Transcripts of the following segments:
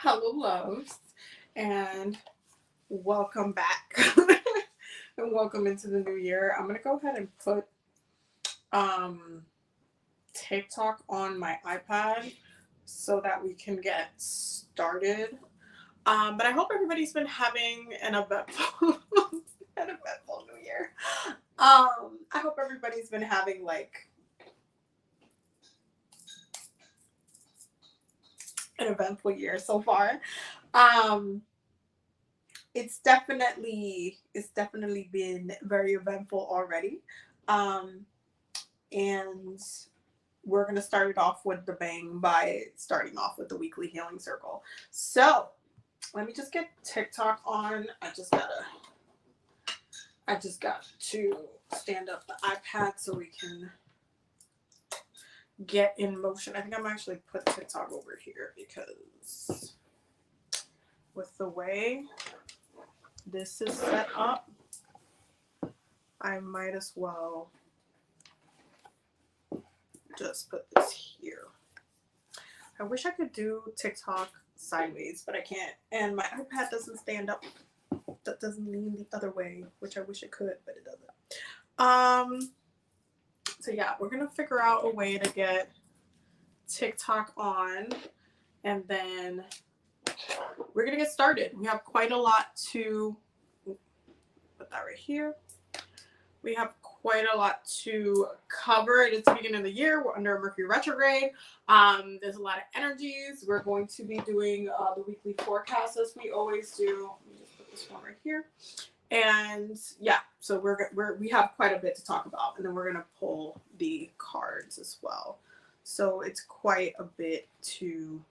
Hello, loves, and welcome back. And welcome into the new year. I'm gonna go ahead and put TikTok on my iPad so that we can get started. But I hope everybody's been having an eventful new year. I hope everybody's been having like an eventful year so far. It's definitely been very eventful already. And we're going to start it off with the bang by starting off with the weekly healing circle. So let me just get TikTok on. I just got to stand up the iPad so we can get in motion. I think I'm actually put TikTok over here because with the way this is set up, I might as well just put this here. I wish I could do TikTok sideways, but I can't. And my iPad doesn't stand up. That doesn't lean the other way, which I wish it could, but it doesn't. So yeah, we're gonna figure out a way to get TikTok on, and then we're gonna get started. We have quite a lot to put that right here. We have quite a lot to cover. It's the beginning of the year. We're under Mercury retrograde. There's a lot of energies. We're going to be doing the weekly forecast as we always do. Let me just put this one right here. And yeah, so we have quite a bit to talk about, and then we're gonna pull the cards as well. So it's quite a bit to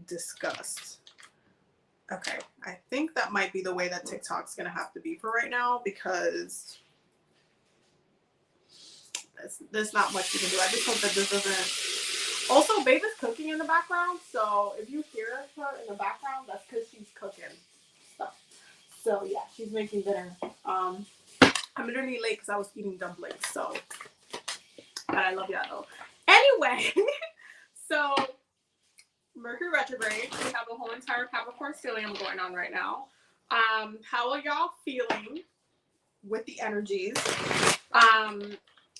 discuss. Okay, I think that might be the way that TikTok's gonna have to be for right now because there's not much you can do. I just hope that this doesn't. Also, Babe is cooking in the background, so if you hear her in the background, that's because she's cooking stuff. So yeah, she's making dinner. I'm literally late because I was eating dumplings. So, but I love y'all though. Anyway, so Mercury retrograde. We have a whole entire Capricorn stellium going on right now. How are y'all feeling with the energies?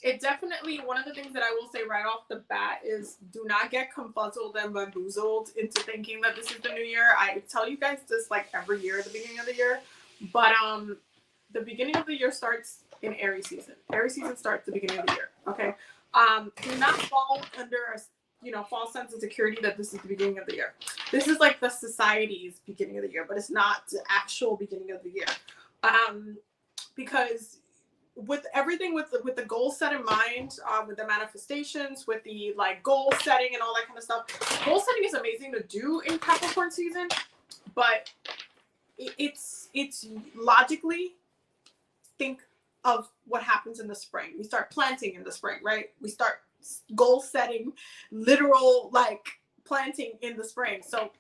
It definitely, one of the things that I will say right off the bat is do not get confuzzled and bamboozled into thinking that this is the new year. I tell you guys this like every year at the beginning of the year, but the beginning of the year starts in Aries season. Aries season starts the beginning of the year, okay? Do not fall under a false sense of security that this is the beginning of the year. This is like the society's beginning of the year, but it's not the actual beginning of the year. Because with everything, with the goals set in mind, with the manifestations, with the like goal setting and all that kind of stuff, goal setting is amazing to do in Capricorn season, but it's logically think of what happens in the spring. We start planting in the spring, right? We start goal setting, literal like planting in the spring. So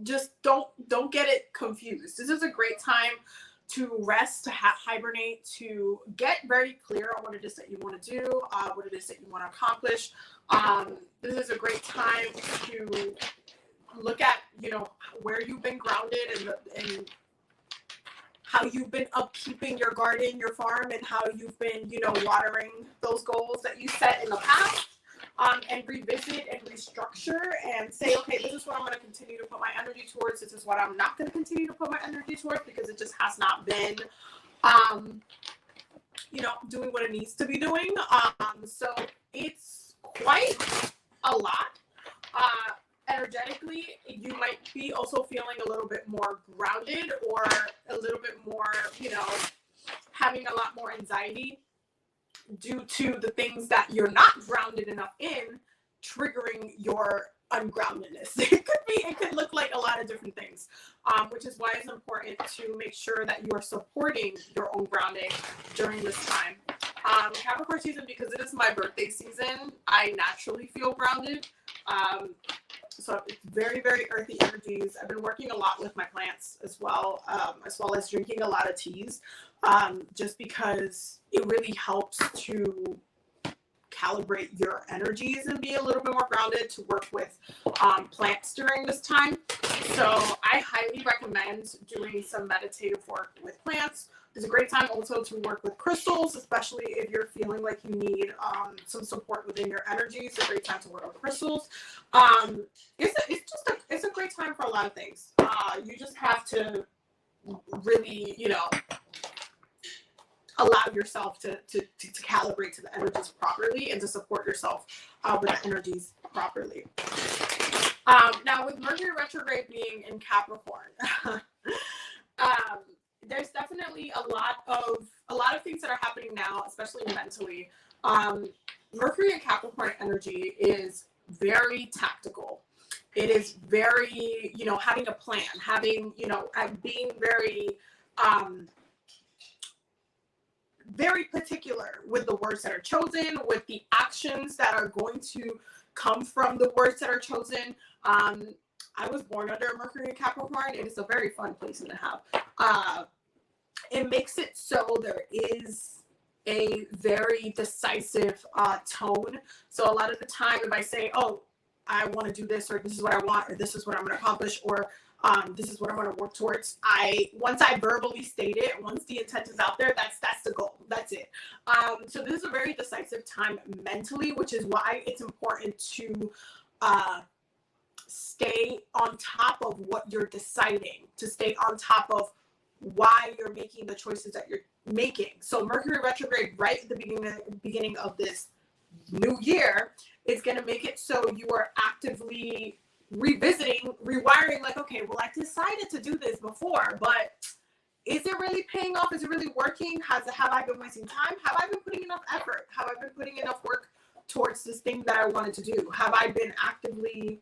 just don't get it confused. This is a great time to rest, to hibernate, to get very clear on what it is that you want to do, what it is that you want to accomplish. This is a great time to look at, where you've been grounded and how you've been upkeeping your garden, your farm, and how you've been, watering those goals that you set in the past. And revisit and restructure and say, okay, this is what I'm going to continue to put my energy towards. This is what I'm not going to continue to put my energy towards because it just has not been, doing what it needs to be doing. So it's quite a lot. Energetically, you might be also feeling a little bit more grounded or a little bit more, having a lot more anxiety due to the things that you're not grounded enough in triggering your ungroundedness. It could look like a lot of different things, which is why it's important to make sure that you are supporting your own grounding during this time. Capricorn season, because it is my birthday season, I naturally feel grounded. So it's very, very earthy energies. I've been working a lot with my plants as well as drinking a lot of teas, just because it really helps to calibrate your energies and be a little bit more grounded, to work with plants during this time. So I highly recommend doing some meditative work with plants. It's a great time also to work with crystals, especially if you're feeling like you need some support within your energy. It's a great time to work with crystals. It's a great time for a lot of things. You just have to really, you know, allow yourself to calibrate to the energies properly and to support yourself with the energies properly. Now, with Mercury retrograde being in Capricorn, there's definitely a lot of things that are happening now, especially mentally. Mercury and Capricorn energy is very tactical. It is very, you know, having a plan, having, you know, being very, very particular with the words that are chosen, with the actions that are going to come from the words that are chosen. I was born under Mercury and Capricorn. It is a very fun placement to have. It makes it so there is a very decisive tone. So a lot of the time, if I say, oh, I want to do this, or this is what I want, or this is what I'm going to accomplish, or this is what I'm going to work towards, once I verbally state it, once the intent is out there, that's the goal. That's it. So this is a very decisive time mentally, which is why it's important to stay on top of what you're deciding, to stay on top of why you're making the choices that you're making. So Mercury retrograde right at the beginning of this new year is going to make it so you are actively revisiting, rewiring, like, okay, well, I decided to do this before, but is it really paying off? Is it really working? Have I been wasting time? Have I been putting enough effort? Have I been putting enough work towards this thing that I wanted to do? Have I been actively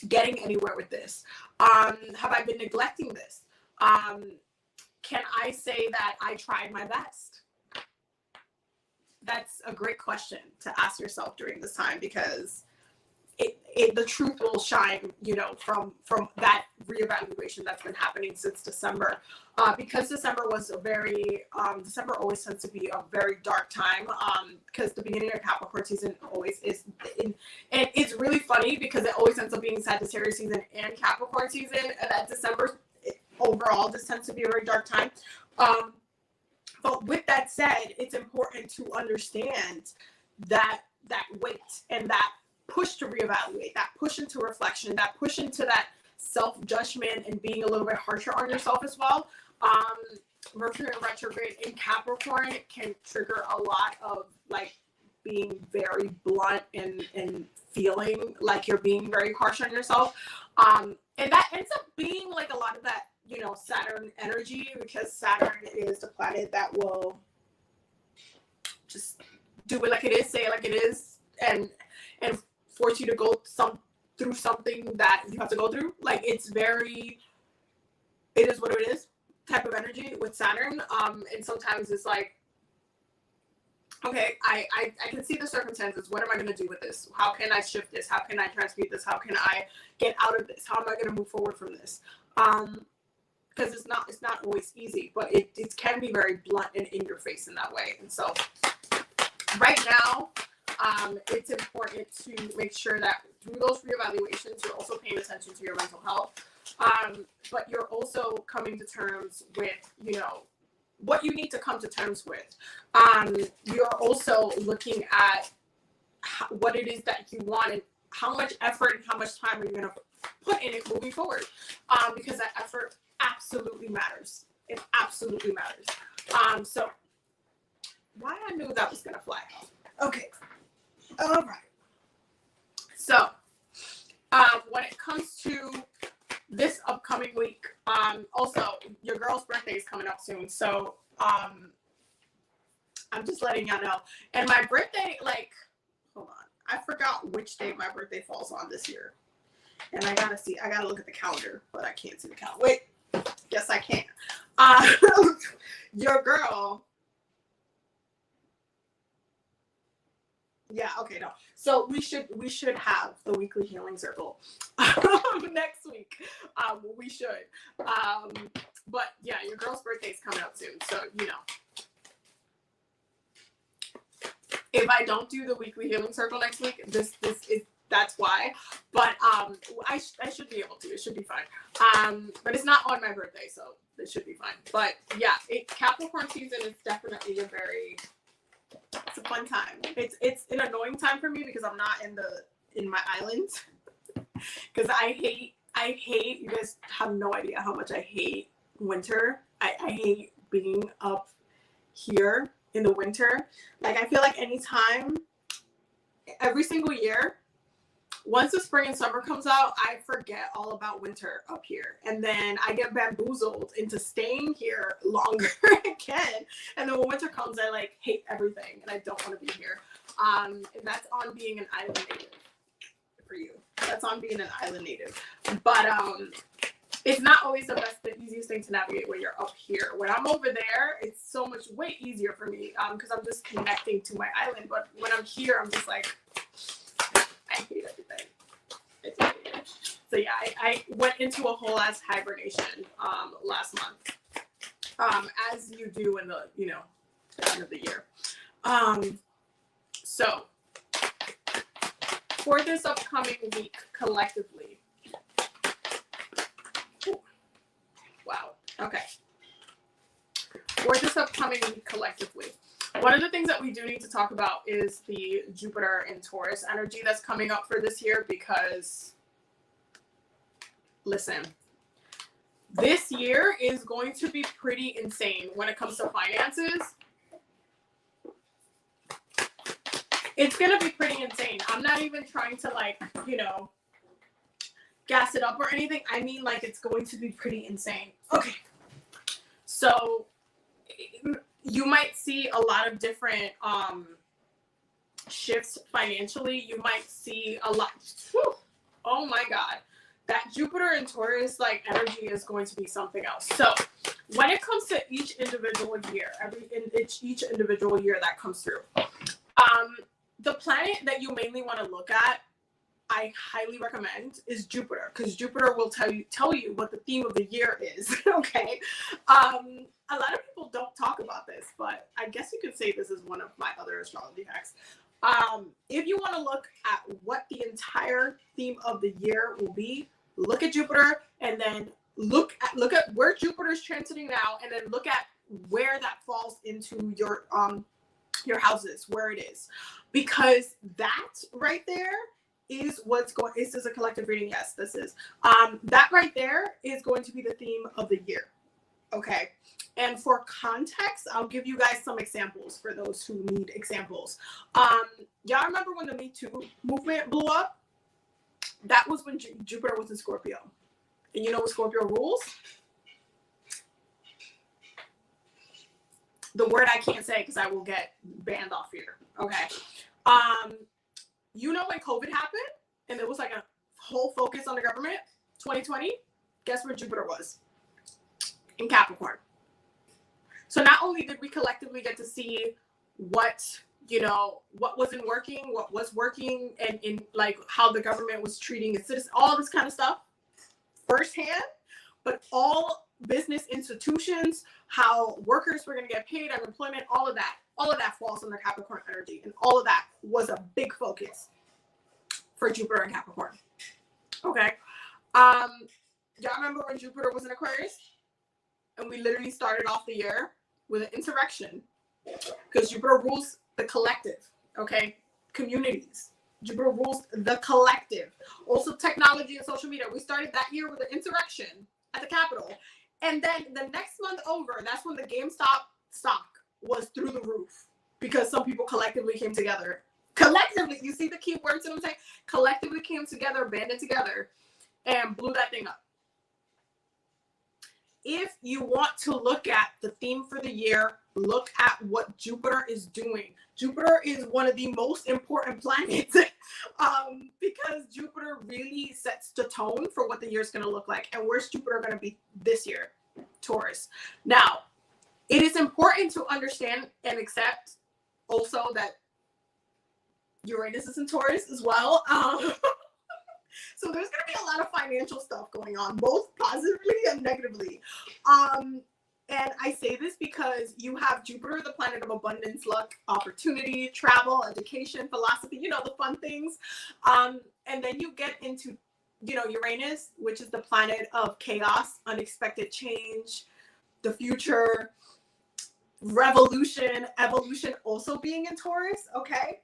getting anywhere with this? Have I been neglecting this? Can I say that I tried my best? That's a great question to ask yourself during this time, because the truth will shine, you know, from that reevaluation that's been happening since December. Because December was a very, December always tends to be a very dark time, because the beginning of Capricorn season always is, and it's really funny because it always ends up being Sagittarius season and Capricorn season, and that December, overall, this tends to be a very dark time. But with that said, it's important to understand that weight and that push to reevaluate, that push into reflection, that push into that self-judgment and being a little bit harsher on yourself as well. Mercury retrograde in Capricorn can trigger a lot of like being very blunt and feeling like you're being very harsh on yourself. And that ends up being like a lot of that, you know, Saturn energy, because Saturn is the planet that will just do it like it is, say it like it is, and force you to go through something that you have to go through. Like, it's very, it is what it is type of energy with Saturn. And sometimes it's like, okay, I can see the circumstances. What am I going to do with this? How can I shift this? How can I transmute this? How can I get out of this? How am I going to move forward from this? Because it's not always easy, but it can be very blunt and in your face in that way. And so right now, it's important to make sure that through those reevaluations, you're also paying attention to your mental health. But you're also coming to terms with, you know, what you need to come to terms with. You're also looking at what it is that you want and how much effort and how much time are you going to put in it moving forward. Because that effort absolutely matters. It absolutely matters. So why I knew that was going to fly. Okay. All right. So when it comes to this upcoming week, also your girl's birthday is coming up soon. So I'm just letting y'all know. And my birthday, like, hold on. I forgot which day my birthday falls on this year. And I gotta look at the calendar, but I can't see the calendar. Wait, yes I can. Your girl. Yeah, okay, no. So we should have the weekly healing circle next week. We should. But yeah, your girl's birthday is coming up soon, so you know. If I don't do the weekly healing circle next week, that's why. But I should be able to. It should be fine. But it's not on my birthday, so it should be fine. But yeah, Capricorn season is definitely it's a fun time. It's an annoying time for me because I'm not in my islands. Because I hate, you guys have no idea how much I hate winter. I hate being up here in the winter. Like, I feel like every single year, once the spring and summer comes out, I forget all about winter up here. And then I get bamboozled into staying here longer again. And then when winter comes, I like hate everything and I don't want to be here. And that's on being an island native for you. That's on being an island native. But it's not always the easiest thing to navigate when you're up here. When I'm over there, it's so much way easier for me because I'm just connecting to my island. But when I'm here, I'm just like, I hate everything. It's weird. So yeah, I went into a whole ass hibernation last month, as you do in the end of the year. So for this upcoming week collectively. Ooh. Wow. Okay. For this upcoming week collectively, one of the things that we do need to talk about is the Jupiter and Taurus energy that's coming up for this year because, listen, this year is going to be pretty insane when it comes to finances. It's going to be pretty insane. I'm not even trying to gas it up or anything. I mean, like, it's going to be pretty insane. Okay. So you might see a lot of different shifts financially. You might see a lot. Whew, oh my God. That Jupiter and Taurus energy is going to be something else. So when it comes to each individual year, each individual year that comes through, the planet that you mainly want to look at, I highly recommend, is Jupiter, because Jupiter will tell you what the theme of the year is. Okay. A lot of people don't talk about this, but I guess you could say this is one of my other astrology hacks. If you want to look at what the entire theme of the year will be, look at Jupiter and then look at where Jupiter is transiting now, and then look at where that falls into your houses, where it is, because that right there is what's going. This is a collective reading. Yes, this is. That right there is going to be the theme of the year. Okay. And for context, I'll give you guys some examples for those who need examples. Y'all remember when the Me Too movement blew up? That was when Jupiter was in Scorpio. And you know what Scorpio rules? The word I can't say because I will get banned off here. Okay. You know when COVID happened and there was like a whole focus on the government, 2020, guess where Jupiter was? In Capricorn. So not only did we collectively get to see what wasn't working, what was working, and in like how the government was treating its citizens, all this kind of stuff firsthand, but all business institutions, how workers were going to get paid, unemployment, all of that falls under Capricorn energy, and all of that was a big focus for Jupiter and Capricorn. Okay. Y'all remember when Jupiter was in Aquarius? And we literally started off the year with an insurrection because Jupiter rules the collective, okay? Communities. Jupiter rules the collective. Also technology and social media. We started that year with an insurrection at the Capitol. And then the next month over, that's when the GameStop stock was through the roof because some people collectively came together. Collectively, you see the key words that I'm saying? Collectively came together, banded together, and blew that thing up. If you want to look at the theme for the year, look at what Jupiter is doing. Jupiter is one of the most important planets because Jupiter really sets the tone for what the year is going to look like. And where's Jupiter going to be this year? Taurus. Now, it is important to understand and accept also that Uranus is in Taurus as well. So there's going to be a lot of financial stuff going on, both positively and negatively. And I say this because you have Jupiter, the planet of abundance, luck, opportunity, travel, education, philosophy, you know, the fun things. And then you get into, you know, Uranus, which is the planet of chaos, unexpected change, the future, revolution, evolution, also being in Taurus. Okay.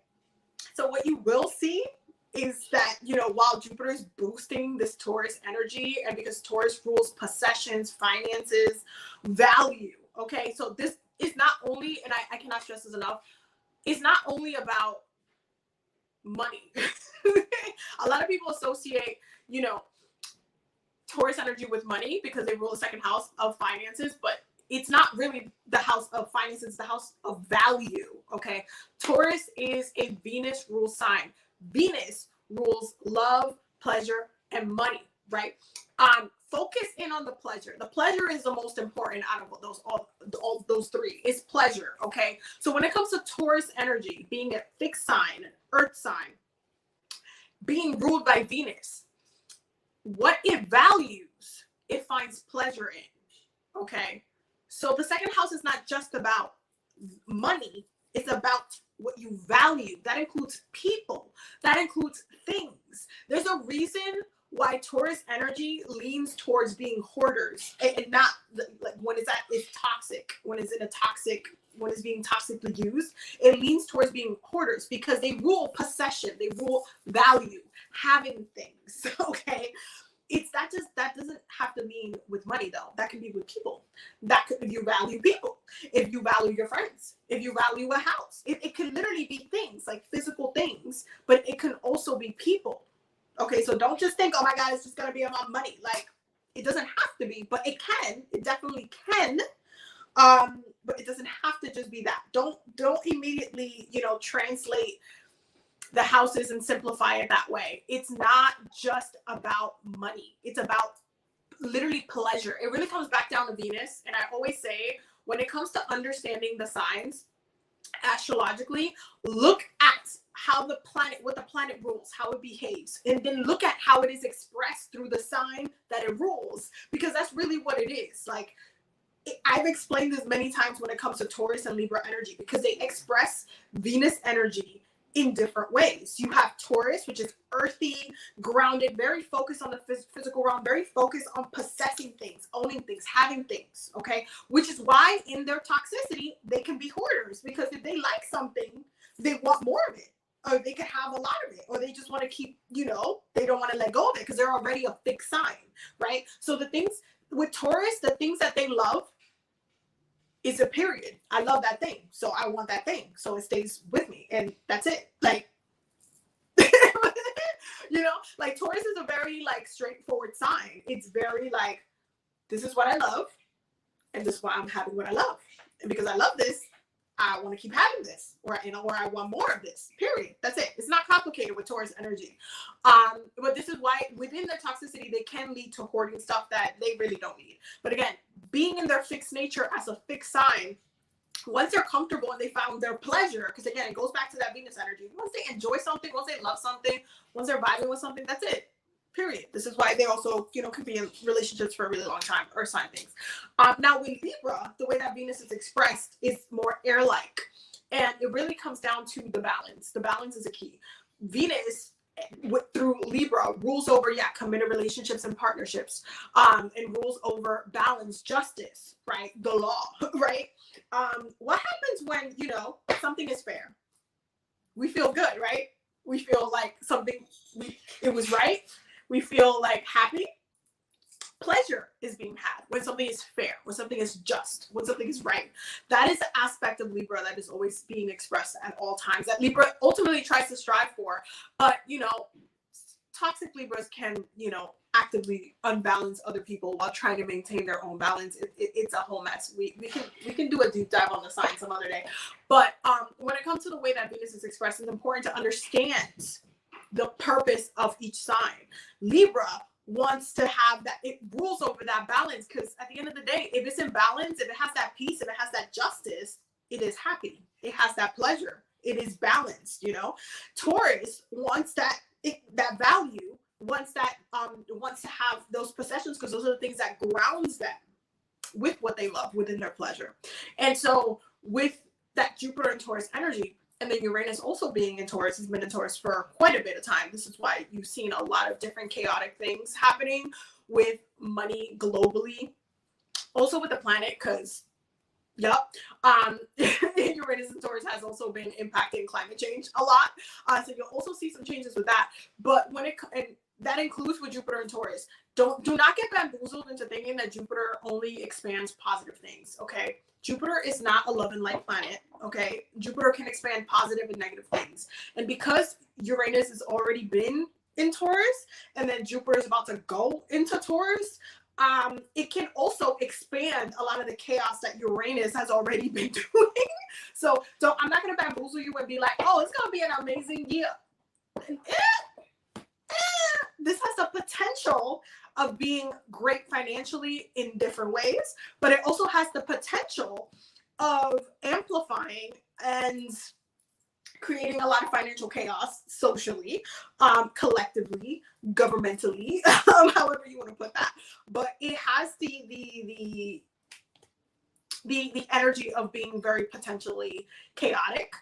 So what you will see is that, you know, while Jupiter is boosting this Taurus energy, and because Taurus rules possessions, finances, value. Okay. So this is not only, and I cannot stress this enough, it's not only about money. A lot of people associate, you know, Taurus energy with money because they rule the second house of finances, but it's not really the house of finances, it's the house of value. Okay. Taurus is a Venus rule sign. Venus rules love, pleasure, and money, right? Focus in on the pleasure. The pleasure is the most important out of those, all those three is pleasure. Okay. So when it comes to Taurus energy, being a fixed sign, earth sign, being ruled by Venus, what it values, it finds pleasure in. Okay. So the second house is not just about money. It's about what you value. That includes people. That includes things. There's a reason why Taurus energy leans towards being hoarders and not like when it's toxic, when it's being toxically used, it leans towards being hoarders because they rule possession, they rule value, having things. Okay. That doesn't have to mean with money though. That can be with people. If you value people, if you value your friends, if you value a house, it can literally be things like physical things, but it can also be people. Okay, so don't just think, oh my God, it's just gonna be about money. Like it doesn't have to be, but it can. It definitely can. But it doesn't have to just be that. Don't immediately, you know, translate the houses and simplify it that way. It's not just about money. It's about literally pleasure. It really comes back down to Venus. And I always say, when it comes to understanding the signs astrologically, look at what the planet rules, how it behaves, and then look at how it is expressed through the sign that it rules, because that's really what it is. Like, I've explained this many times when it comes to Taurus and Libra energy, because they express Venus energy in different ways. You have Taurus, which is earthy, grounded, very focused on the physical realm, very focused on possessing things, owning things, having things, okay? Which is why in their toxicity, they can be hoarders, because if they like something, they want more of it, or they can have a lot of it, or they just want to keep, you know, they don't want to let go of it because they're already a fixed sign, right? So the things with Taurus, the things that they love, is a period. I love that thing, so I want that thing, so it stays with me, and that's it. Like, you know, like Taurus is a very like straightforward sign. It's very like, this is what I love, and this is why I'm having what I love, and because I love this, I want to keep having this, or you know, or I want more of this. Period. That's it. It's not complicated with Taurus energy. But this is why within their toxicity, they can lead to hoarding stuff that they really don't need. But again, being in their fixed nature as a fixed sign, once they're comfortable and they found their pleasure, because again, it goes back to that Venus energy. Once they enjoy something, once they love something, once they're vibing with something, that's it. Period. This is why they also, you know, can be in relationships for a really long time, earth sign things. Now with Libra, the way that Venus is expressed is more air-like. And it really comes down to the balance. The balance is a key. Venus, through Libra, rules over, committed relationships and partnerships, and rules over balance, justice, right? The law, right? What happens when, you know, something is fair? We feel good, right? We feel like it was right. We feel like happy. Pleasure is being had when something is fair, when something is just, when something is right. That is the aspect of Libra that is always being expressed at all times, that Libra ultimately tries to strive for. But, you know, toxic Libras can, you know, actively unbalance other people while trying to maintain their own balance. It's a whole mess. We can do a deep dive on the sign some other day. But when it comes to the way that Venus is expressed, it's important to understand the purpose of each sign. Libra wants to have that, it rules over that balance, because at the end of the day, if it's in balance, if it has that peace, if it has that justice, it is happy. It has that pleasure. It is balanced, you know. Taurus wants that value, wants to have those possessions, because those are the things that grounds them. with what they love, within their pleasure. And so with that Jupiter and Taurus energy, and then Uranus also being in Taurus, has been in Taurus for quite a bit of time. This is why you've seen a lot of different chaotic things happening with money globally. Also with the planet, because Uranus and Taurus has also been impacting climate change a lot. So you'll also see some changes with that. But and that includes with Jupiter and Taurus. Do not get bamboozled into thinking that Jupiter only expands positive things, okay? Jupiter is not a love and light planet, okay? Jupiter can expand positive and negative things. And because Uranus has already been in Taurus, and then Jupiter is about to go into Taurus, it can also expand a lot of the chaos that Uranus has already been doing. So I'm not going to bamboozle you and be like, oh, it's going to be an amazing year. This has the potential of being great financially in different ways, but it also has the potential of amplifying and creating a lot of financial chaos socially, collectively, governmentally, however you want to put that. But it has the energy of being very potentially chaotic.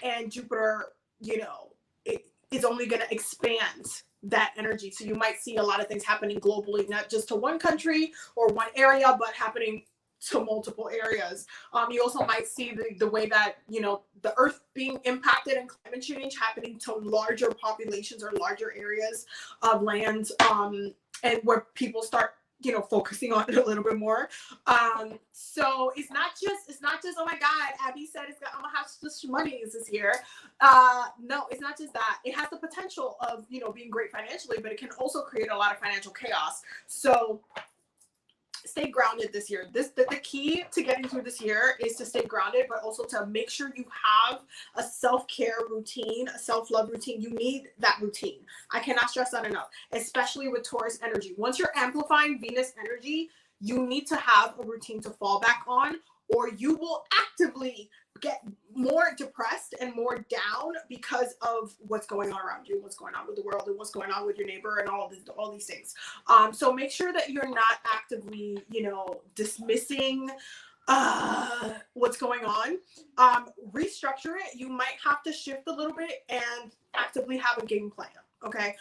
And Jupiter, it is only going to expand that energy. So you might see a lot of things happening globally, not just to one country or one area, but happening to multiple areas. You also might see the way that, the earth being impacted and climate change happening to larger populations or larger areas of land, and where people start, focusing on it a little bit more. So it's not just, oh my God, Abby said I'm gonna have this money this year. No, it's not just that. It has the potential of, being great financially, but it can also create a lot of financial chaos. So stay grounded this year. The key to getting through this year is to stay grounded, but also to make sure you have a self-care routine, a self-love routine. You need that routine. I cannot stress that enough, especially with Taurus energy. Once you're amplifying Venus energy, you need to have a routine to fall back on, or you will actively get more depressed and more down because of what's going on around you, what's going on with the world, and what's going on with your neighbor, and all these things. So make sure that you're not actively, dismissing what's going on. Restructure it. You might have to shift a little bit and actively have a game plan. Okay.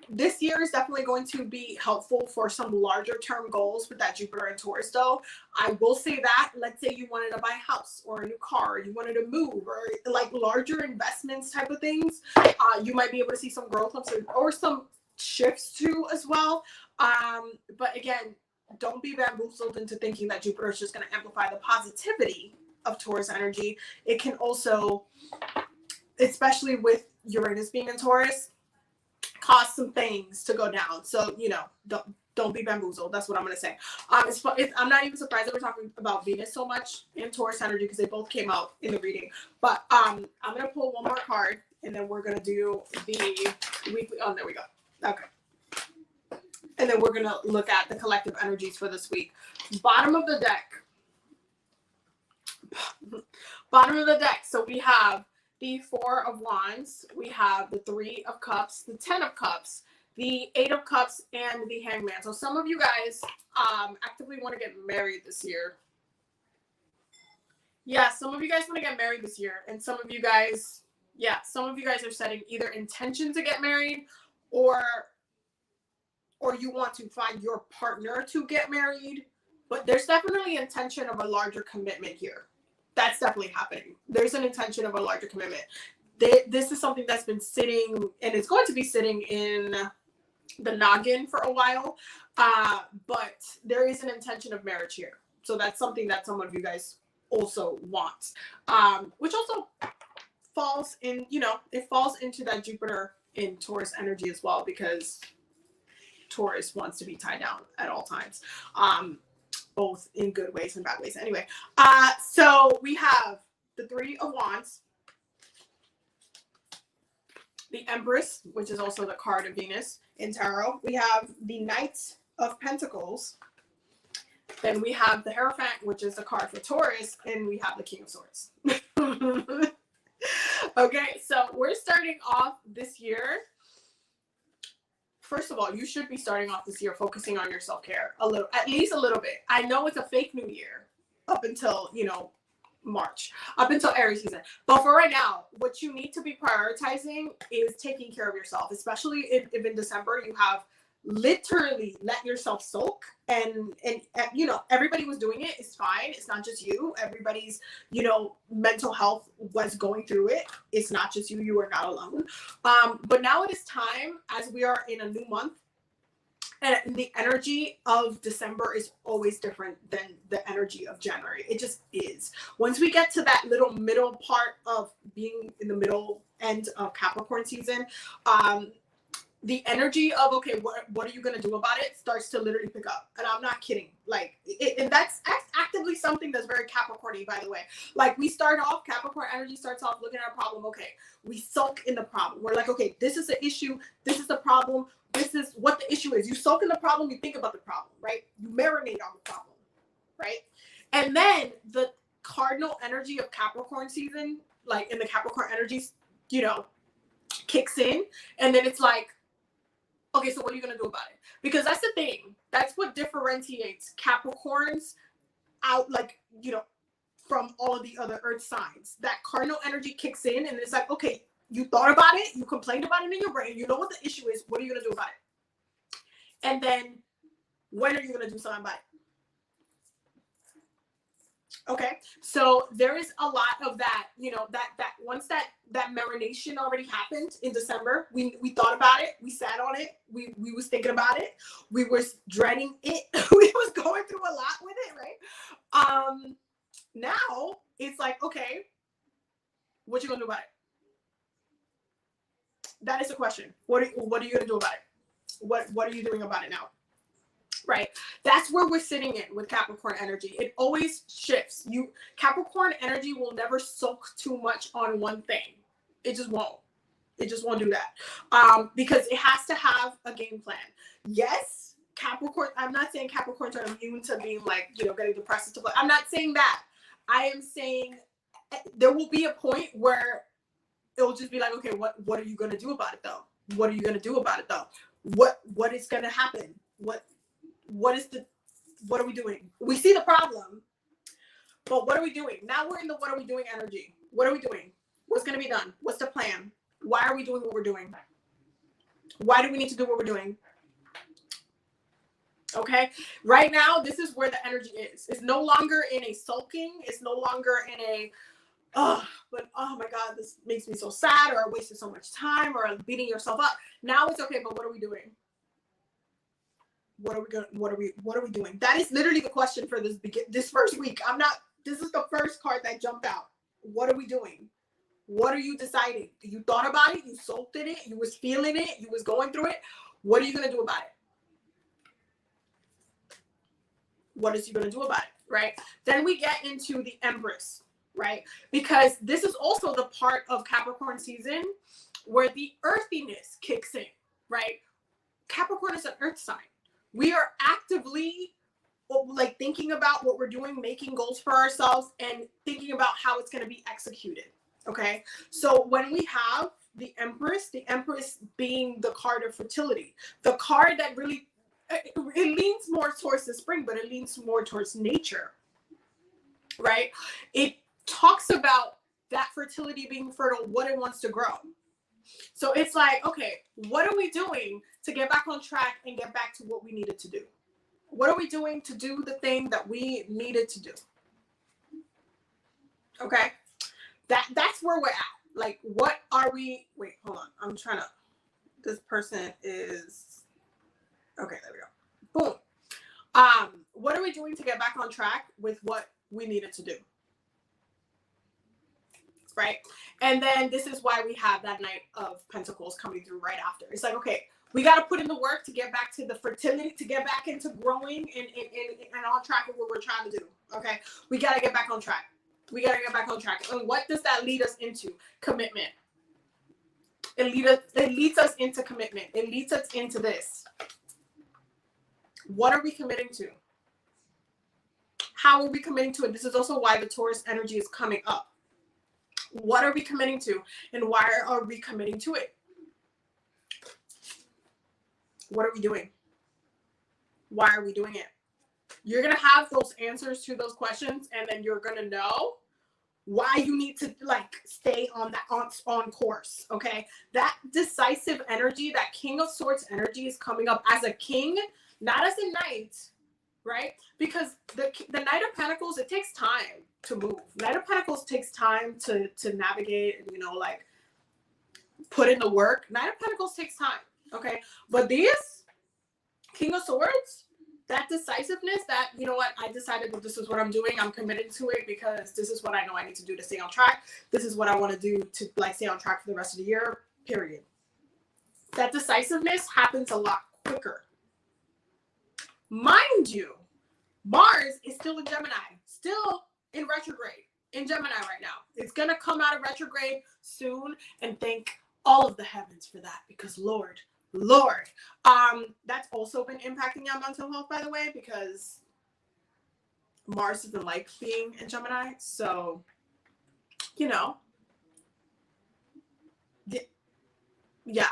This year is definitely going to be helpful for some larger term goals with that Jupiter and Taurus, though. I will say that, let's say you wanted to buy a house or a new car, or you wanted to move, or like larger investments type of things, you might be able to see some growth or some shifts too as well. But again, don't be bamboozled into thinking that Jupiter is just going to amplify the positivity of Taurus energy. It can also, especially with Uranus being in Taurus, cause some things to go down. So, don't be bamboozled. That's what I'm going to say. I'm not even surprised that we're talking about Venus so much in Taurus energy, because they both came out in the reading. But I'm going to pull one more card, and then we're going to do the weekly. Oh, there we go. Okay. And then we're going to look at the collective energies for this week. Bottom of the deck. So we have the Four of Wands, we have the Three of Cups, the Ten of Cups, the Eight of Cups, and the Hangman. So some of you guys actively want to get married this year. Yeah, some of you guys want to get married this year. And some of you guys are setting either intention to get married, or you want to find your partner to get married. But there's definitely intention of a larger commitment here. That's definitely happening. There's an intention of a larger commitment. This is something that's been sitting, and it's going to be sitting in the noggin for a while. But there is an intention of marriage here. So that's something that some of you guys also want. Which also falls in, it falls into that Jupiter in Taurus energy as well, because Taurus wants to be tied down at all times. Both in good ways and bad ways. Anyway, so we have the Three of Wands, the Empress, which is also the card of Venus in tarot. We have the Knight of Pentacles. Then we have the Hierophant, which is the card for Taurus, and we have the King of Swords. Okay, so we're starting off this year first of all, you should be starting off this year focusing on your self-care a little, at least a little bit. I know it's a fake new year up until, you know, March, up until Aries season. But for right now, what you need to be prioritizing is taking care of yourself, especially if in December you have literally let yourself soak and you know, everybody was doing it. It's fine. It's not just you. Everybody's, you know, mental health was going through it. It's not just you. You are not alone. But now it is time, as we are in a new month, and the energy of December is always different than the energy of January. It just is. Once we get to that little middle part of being in the middle end of Capricorn season, the energy of, okay, what are you going to do about it, starts to literally pick up. And I'm not kidding. Like, and that's actively something that's very Capricorn-y, by the way. Like, we start off, Capricorn energy starts off looking at a problem. Okay, we soak in the problem. We're like, okay, this is the issue. This is the problem. This is what the issue is. You soak in the problem. You think about the problem, right? You marinate on the problem, right? And then the cardinal energy of Capricorn season, like in the Capricorn energies, you know, kicks in. And then it's like, okay, so what are you going to do about it? Because that's the thing. That's what differentiates Capricorns out, like, you know, from all of the other earth signs. That cardinal energy kicks in and it's like, okay, you thought about it. You complained about it in your brain. You know what the issue is. What are you going to do about it? And then when are you going to do something about it? Okay, so there is a lot of that, you know, that once that marination already happened in December, we thought about it, we sat on it, we was thinking about it, we was dreading it, we was going through a lot with it, right? Now it's like, okay, what you gonna do about it? That is the question. What are you gonna do about it? What are you doing about it now? Right. That's where we're sitting in with Capricorn energy. It always shifts. Capricorn energy will never soak too much on one thing. It just won't. It just won't do that. Because it has to have a game plan. Yes, Capricorn, I'm not saying Capricorns are immune to being like, you know, getting depressed and stuff like that. I'm not saying that. I am saying there will be a point where it'll just be like, okay, what are you gonna do about it though? What are you gonna do about it though? What is gonna happen? What are we doing? We see the problem, but what are we doing? Now we're in the what are we doing energy. What are we doing? What's going to be done? What's the plan? Why are we doing what we're doing? Why do we need to do what we're doing? Okay. Right now, this is where the energy is. It's no longer in a sulking. It's no longer in a, oh my God, this makes me so sad, or I wasted so much time, or beating yourself up. Now it's okay, but what are we doing? What are we doing? That is literally the question for this first week. This is the first card that jumped out. What are we doing? What are you deciding? You thought about it, you soaked in it, you was feeling it, you was going through it. What are you gonna do about it? What is you gonna do about it? Right? Then we get into the Empress, right? Because this is also the part of Capricorn season where the earthiness kicks in, right? Capricorn is an earth sign. We are actively like thinking about what we're doing, making goals for ourselves, and thinking about how it's going to be executed. Okay. So when we have the Empress being the card of fertility, the card that really, it leans more towards the spring, but it leans more towards nature, right? It talks about that fertility being fertile, what it wants to grow. So it's like, okay, what are we doing to get back on track and get back to what we needed to do? What are we doing to do the thing that we needed to do? Okay. That's where we're at. Like, what are we, wait, hold on. I'm trying to, this person is, okay, there we go. Boom. What are we doing to get back on track with what we needed to do? Right? And then this is why we have that Knight of Pentacles coming through right after. It's like, okay, we got to put in the work to get back to the fertility, to get back into growing and on track with what we're trying to do. Okay? We got to get back on track. We got to get back on track. And what does that lead us into? Commitment. It leads us into commitment. It leads us into this. What are we committing to? How are we committing to it? This is also why the Taurus energy is coming up. What are we committing to? And why are we committing to it? What are we doing? Why are we doing it? You're going to have those answers to those questions, and then you're going to know why you need to like stay on that on course. Okay, that decisive energy, that King of Swords energy is coming up as a king, not as a knight, right? Because the Knight of Pentacles, it takes time to move. Knight of Pentacles takes time to navigate and, you know, like put in the work. Knight of Pentacles takes time. Okay, but these King of Swords, that decisiveness, that, you know what, I decided that this is what I'm doing. I'm committed to it because this is what I know I need to do to stay on track. This is what I want to do to like stay on track for the rest of the year, period. That decisiveness happens a lot quicker. Mind you, Mars is still in Gemini, still in retrograde in Gemini right now. It's going to come out of retrograde soon, and thank all of the heavens for that, because Lord, that's also been impacting our mental health, by the way, because Mars doesn't like being in Gemini. So, you know, yeah.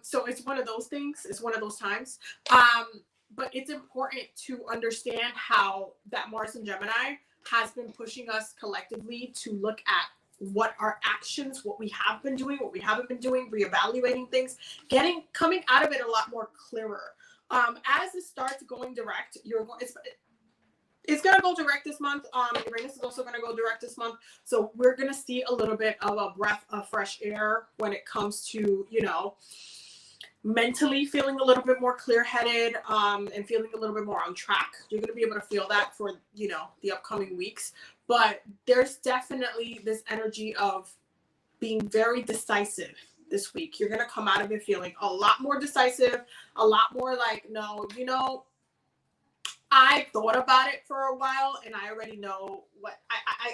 So it's one of those things. It's one of those times. But it's important to understand how that Mars in Gemini has been pushing us collectively to look at what our actions, what we have been doing, what we haven't been doing, reevaluating things, coming out of it a lot more clearer. As it starts going direct, it's going to go direct this month. Uranus is also going to go direct this month. So we're going to see a little bit of a breath of fresh air when it comes to, you know, mentally feeling a little bit more clear-headed, and feeling a little bit more on track. You're going to be able to feel that for, you know, the upcoming weeks. But there's definitely this energy of being very decisive this week. You're going to come out of it feeling a lot more decisive, a lot more like, no, you know, I thought about it for a while, and I already know what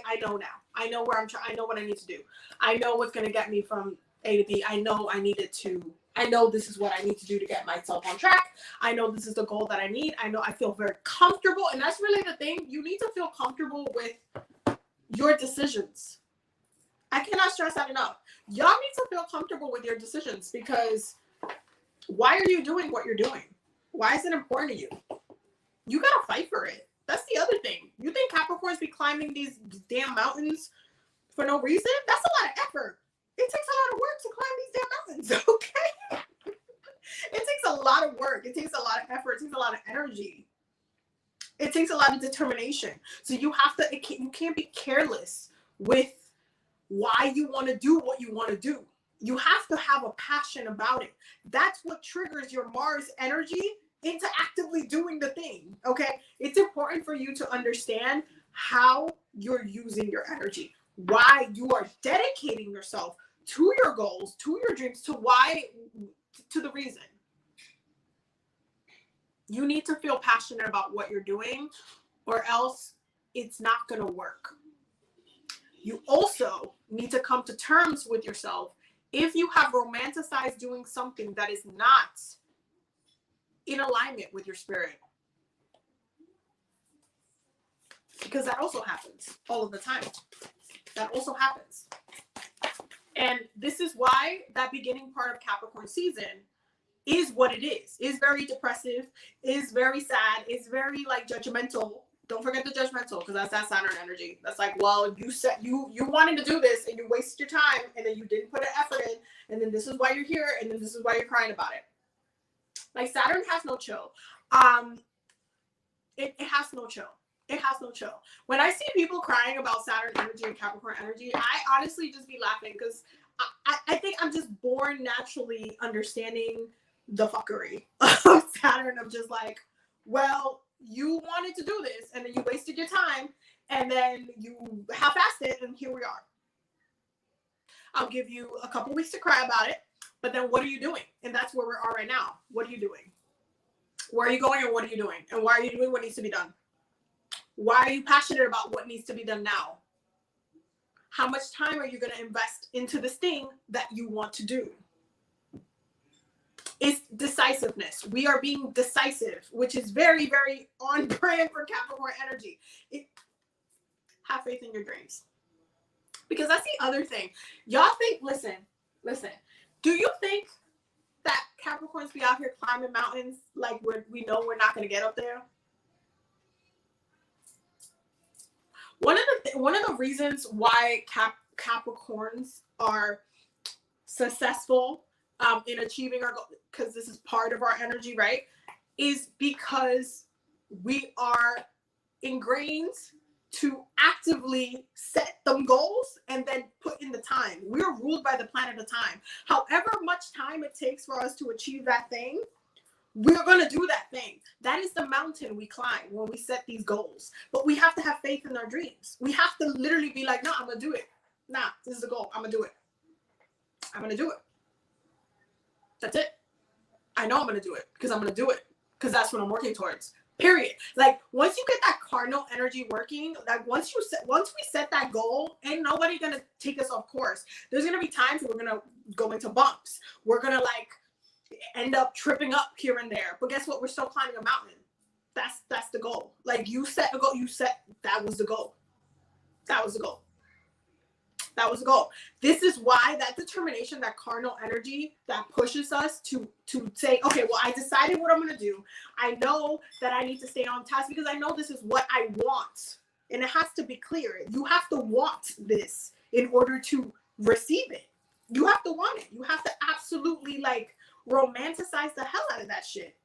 I know now. I know where I know what I need to do. I know what's going to get me from A to B. I know this is what I need to do to get myself on track. I know this is the goal that I need. I know I feel very comfortable. And that's really the thing. You need to feel comfortable with your decisions. I cannot stress that enough. Y'all need to feel comfortable with your decisions, because why are you doing what you're doing? Why is it important to you? You got to fight for it. That's the other thing. You think Capricorns be climbing these damn mountains for no reason? That's a lot of effort. It takes a lot of work to climb these damn mountains, okay? It takes a lot of work. It takes a lot of effort. It takes a lot of energy. It takes a lot of determination. So you have to, you can't be careless with why you want to do what you want to do. You have to have a passion about it. That's what triggers your Mars energy into actively doing the thing, okay? It's important for you to understand how you're using your energy, why you are dedicating yourself to your goals, to your dreams, to the reason. You need to feel passionate about what you're doing, or else it's not going to work. You also need to come to terms with yourself if you have romanticized doing something that is not in alignment with your spirit. Because that also happens all of the time. That also happens. And this is why that beginning part of Capricorn season is what it is very depressive, is very sad, is very like judgmental. Don't forget the judgmental, because that's that Saturn energy. That's like, well, you said you wanted to do this and you wasted your time, and then you didn't put an effort in, and then this is why you're here, and then this is why you're crying about it. Like, Saturn has no chill. It has no chill. It has no chill. When I see people crying about Saturn energy and Capricorn energy, I honestly just be laughing, because I think I'm just born naturally understanding the fuckery of Saturn, of just like, well, you wanted to do this, and then you wasted your time, and then you half-assed it, and here we are. I'll give you a couple weeks to cry about it, but then what are you doing? And that's where we are right now. What are you doing? Where are you going, and what are you doing? And why are you doing what needs to be done? Why are you passionate about what needs to be done now? How much time are you going to invest into this thing that you want to do? It's decisiveness. We are being decisive, which is very, very on brand for Capricorn energy. Have faith in your dreams. Because that's the other thing. Y'all think, listen. Do you think that Capricorns be out here climbing mountains like we know we're not going to get up there? One of the reasons why Capricorns are successful in achieving our goal, because this is part of our energy, right, is because we are ingrained to actively set them goals and then put in the time. We're ruled by the planet of time. However much time it takes for us to achieve that thing, we're going to do that thing. That is the mountain we climb when we set these goals. But we have to have faith in our dreams. We have to literally be like, no, I'm going to do it. Nah, this is the goal. I'm going to do it. I'm going to do it. That's it. I know I'm going to do it because I'm going to do it because that's what I'm working towards. Period. Like, once you get that cardinal energy working, like once we set that goal, ain't nobody going to take us off course. There's going to be times where we're going to go into bumps. We're going to like end up tripping up here and there. But guess what? We're still climbing a mountain. That's the goal. Like, you set a goal, that was the goal. That was the goal. That was the goal. This is why that determination, that cardinal energy that pushes us to say, okay, well, I decided what I'm going to do. I know that I need to stay on task because I know this is what I want. And it has to be clear. You have to want this in order to receive it. You have to want it. You have to absolutely like romanticize the hell out of that shit.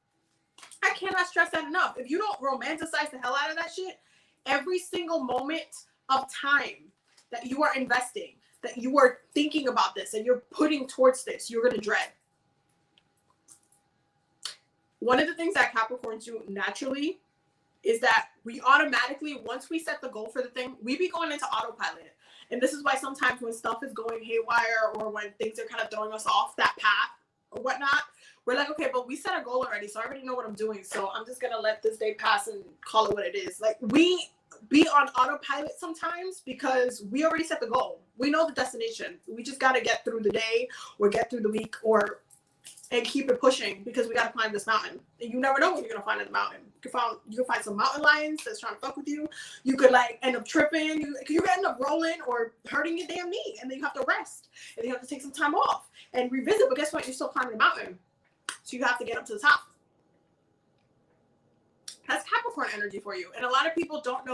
I cannot stress that enough. If you don't romanticize the hell out of that shit, every single moment of time that you are investing, that you are thinking about this and you're putting towards this, you're going to dread. One of the things that Capricorns do naturally is that we automatically, once we set the goal for the thing, we be going into autopilot. And this is why sometimes when stuff is going haywire or when things are kind of throwing us off that path or whatnot, we're like, okay, but we set a goal already, so I already know what I'm doing. So I'm just going to let this day pass and call it what it is. Like, we be on autopilot sometimes because we already set the goal. We know the destination. We just got to get through the day or get through the week and keep it pushing because we got to climb this mountain. And you never know what you're going to find in the mountain. You can find some mountain lions that's trying to fuck with you. You could like end up tripping. You could end up rolling or hurting your damn knee. And then you have to rest. And you have to take some time off and revisit. But guess what? You're still climbing the mountain. So you have to get up to the top. That's Capricorn energy for you. And a lot of people don't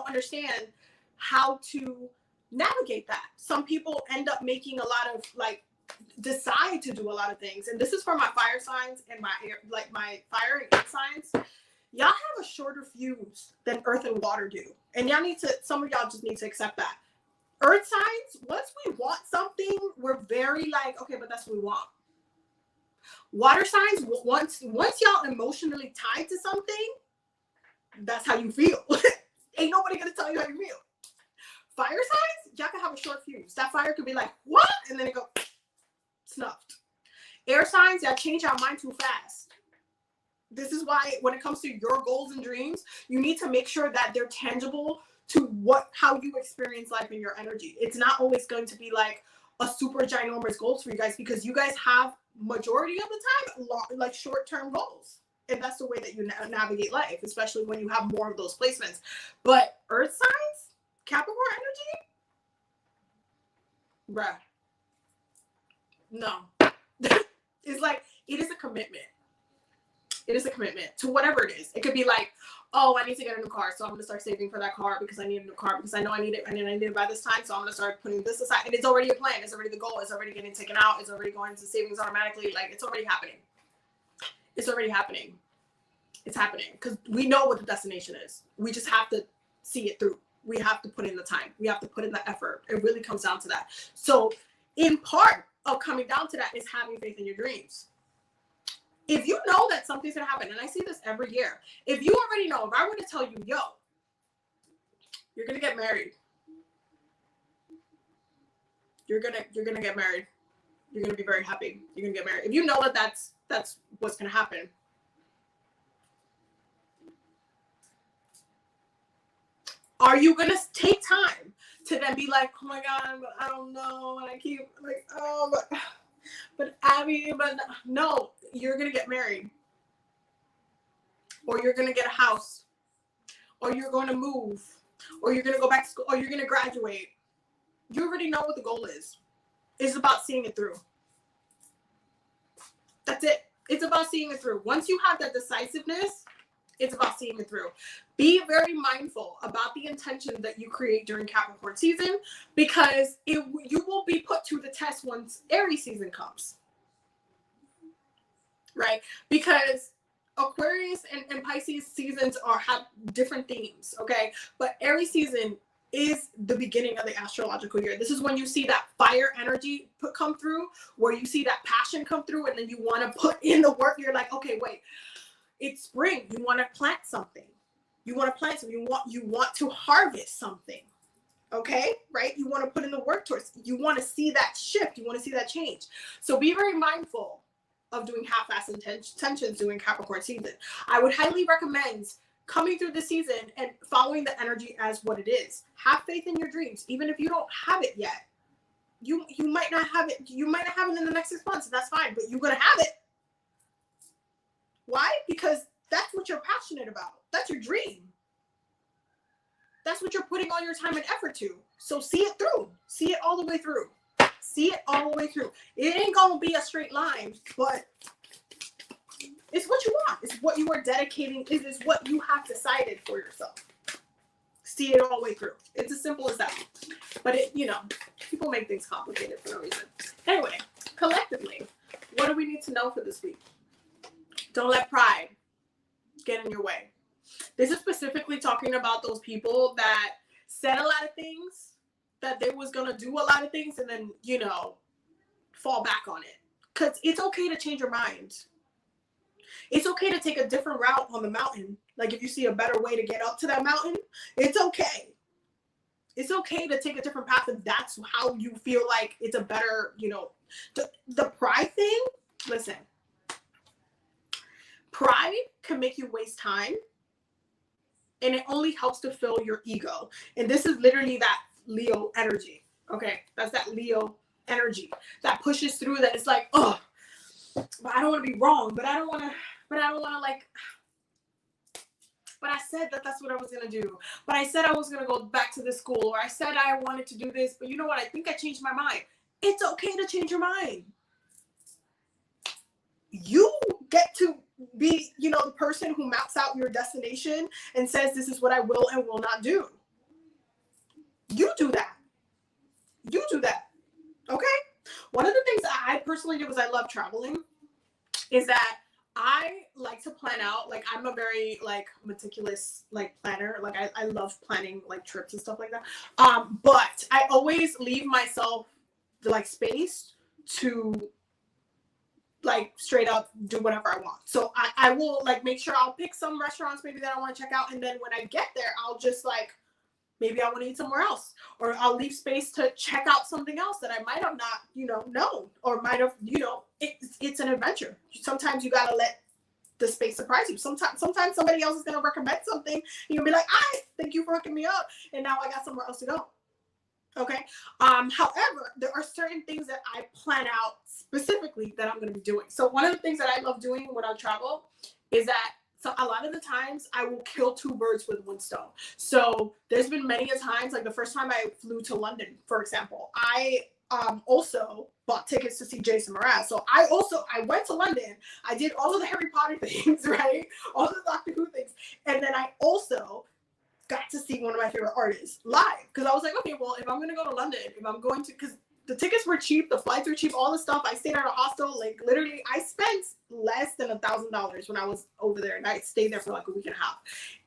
understand how to navigate that. Some people end up making a lot of like decide to do a lot of things. And this is for my fire signs and my fire and air signs. Y'all have a shorter fuse than earth and water do. And some of y'all just need to accept that. Earth signs, once we want something, we're very like, okay, but that's what we want. Water signs, once y'all emotionally tied to something, that's how you feel. Ain't nobody gonna tell you how you feel. Fire signs, y'all can have a short fuse. That fire could be like, what? And then it go snuffed. Air signs, y'all change our mind too fast. This is why when it comes to your goals and dreams, you need to make sure that they're tangible to how you experience life in your energy. It's not always going to be like a super ginormous goals for you guys because you guys have majority of the time like short-term goals. And that's the way that you navigate life, especially when you have more of those placements. But earth signs, Capricorn energy, bruh, no. It's like, it is a commitment. It is a commitment to whatever it is. It could be like, oh, I need to get a new car, so I'm going to start saving for that car because I need a new car because I know I need it and I need it by this time, so I'm going to start putting this aside. And it's already a plan. It's already the goal. It's already getting taken out. It's already going to savings automatically. Like, it's already happening. It's already happening. It's happening because we know what the destination is. We just have to see it through. We have to put in the time. We have to put in the effort. It really comes down to that. So in part of coming down to that is having faith in your dreams. If you know that something's going to happen, and I see this every year, if you already know, if I were to tell you, yo, you're going to get married. You're going to get married. You're going to be very happy. You're going to get married. If you know that that's what's going to happen. Are you going to take time to then be like, oh my God, I don't know. And I keep like, oh, but Abby, but no, you're going to get married. Or you're going to get a house. Or you're going to move. Or you're going to go back to school. Or you're going to graduate. You already know what the goal is. It's about seeing it through. That's it. It's about seeing it through. Once you have that decisiveness, it's about seeing it through. Be very mindful about the intention that you create during Capricorn season, because you will be put to the test once Aries season comes. Right? Because Aquarius and Pisces seasons have different themes, okay? But Aries season is the beginning of the astrological year. This is when you see that fire energy come through, where you see that passion come through, and then you want to put in the work. You're like, okay, wait, it's spring. You want to plant something. You want to plant something. You want to harvest something. Okay, right? You want to put in the work towards. You want to see that shift. You want to see that change. So be very mindful of doing half-ass intentions during Capricorn season. I would highly recommend coming through the season and following the energy as what it is. Have faith in your dreams, even if you don't have it yet. You might not have it. You might not have it in the next 6 months, and that's fine. But you're gonna have it. Why? Because that's what you're passionate about. That's your dream. That's what you're putting all your time and effort to. So see it through. See it all the way through. See it all the way through. It ain't gonna be a straight line, but it's what you want. It's what you are dedicating. It is what you have decided for yourself. See it all the way through. It's as simple as that. But people make things complicated for no reason. Anyway, collectively, what do we need to know for this week? Don't let pride get in your way. This is specifically talking about those people that said a lot of things, that they was going to do a lot of things, and then, fall back on it. Because it's okay to change your mind. It's okay to take a different route on the mountain. Like if you see a better way to get up to that mountain, it's okay. It's okay to take a different path if that's how you feel like it's a better, the pride thing. Listen, pride can make you waste time, and it only helps to fill your ego. And this is literally that Leo energy. Okay, that's that Leo energy that pushes through, that it's like, oh, but I don't want to be wrong, but I don't want to like, but I said that's what I was going to do, but I said I was going to go back to this school, or I said I wanted to do this, but you know what, I think I changed my mind. It's okay to change your mind. You get to be, the person who maps out your destination and says, this is what I will and will not do. You do that. You do that. Okay? One of the things I personally do, because I love traveling, is that I like to plan out. Like, I'm a very, meticulous, planner. Like, I love planning, trips and stuff like that. But I always leave myself, space to, straight up do whatever I want. So I will, make sure I'll pick some restaurants maybe that I want to check out. And then when I get there, I'll just, maybe I want to eat somewhere else, or I'll leave space to check out something else that I might have not, known, or might have, it's an adventure. Sometimes you got to let the space surprise you. Sometimes somebody else is going to recommend something, and you'll be like, thank you for hooking me up. And now I got somewhere else to go. Okay. However, there are certain things that I plan out specifically that I'm going to be doing. So one of the things that I love doing when I travel is that, so a lot of the times I will kill two birds with one stone. So there's been many a times, the first time I flew to London, for example, I also bought tickets to see Jason Mraz. So I went to London. I did all of the Harry Potter things, right? All the Doctor Who things. And then I also got to see one of my favorite artists live. Because I was like, okay, well, if I'm going to go to London, because the tickets were cheap, the flights were cheap, all the stuff. I stayed at a hostel. Literally, I spent less than $1,000 when I was over there, and I stayed there for a week and a half.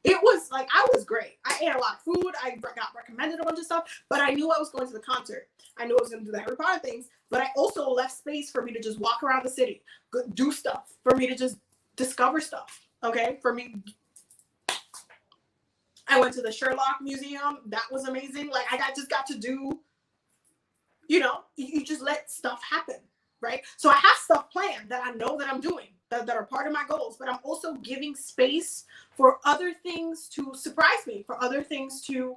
It was I was great. I ate a lot of food. I got recommended a bunch of stuff, but I knew I was going to the concert. I knew I was going to do the Harry Potter things, but I also left space for me to just walk around the city, do stuff, for me to just discover stuff. Okay, for me. I went to the Sherlock Museum. That was amazing. I just got to do. You just let stuff happen, right? So I have stuff planned that I know that I'm doing, that are part of my goals, but I'm also giving space for other things to surprise me, for other things to,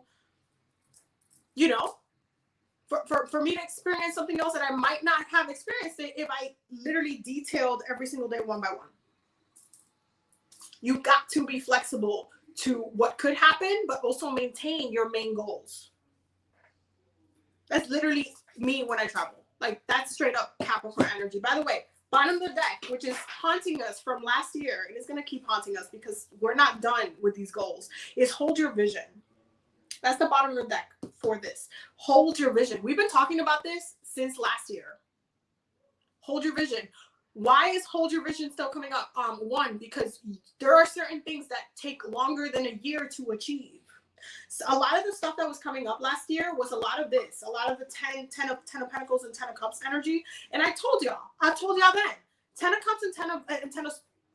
for me to experience something else that I might not have experienced if I literally detailed every single day one by one. You got to be flexible to what could happen, but also maintain your main goals. That's literally me when I travel. That's straight up Capricorn energy. By the way, Bottom of the deck, which is haunting us from last year, and it's going to keep haunting us because we're not done with these goals, is hold your vision. That's the bottom of the deck for this. Hold your vision. We've been talking about this since last year. Hold your vision. Why is hold your vision still coming up? One, because there are certain things that take longer than a year to achieve. So a lot of the stuff that was coming up last year was a lot of this, a lot of the 10 of Pentacles and 10 of Cups energy. And I told y'all then, 10 of Cups and 10 of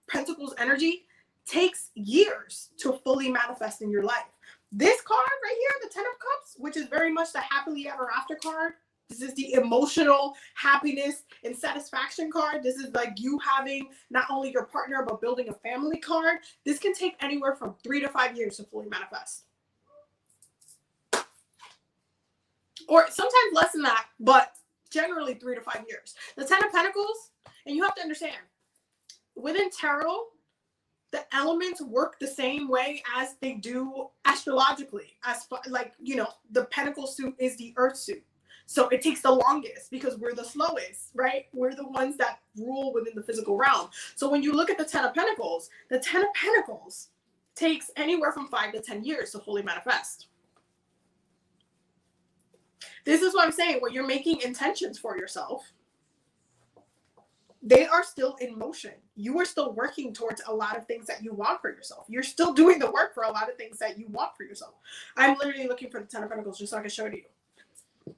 Pentacles energy takes years to fully manifest in your life. This card right here, the 10 of Cups, which is very much the happily ever after card. This is the emotional happiness and satisfaction card. This is like you having not only your partner, but building a family card. This can take anywhere from 3 to 5 years to fully manifest. Or sometimes less than that, but generally 3 to 5 years. The 10 of Pentacles, and you have to understand, within tarot, the elements work the same way as they do astrologically. As like, you know, the Pentacle suit is the Earth suit. So it takes the longest because we're the slowest, right? We're the ones that rule within the physical realm. So when you look at the 10 of Pentacles, the 10 of Pentacles takes anywhere from 5 to 10 years to fully manifest. This is what I'm saying. When you're making intentions for yourself, they are still in motion. You are still working towards a lot of things that you want for yourself. You're still doing the work for a lot of things that you want for yourself. I'm literally looking for the 10 of Pentacles just so I can show it to you.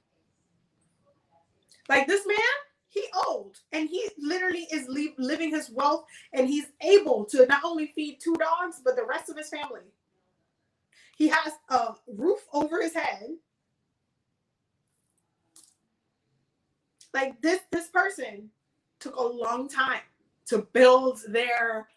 Like this man, he old and he literally is living his wealth and he's able to not only feed 2 dogs, but the rest of his family. He has a roof over his head. Like this person took a long time to build their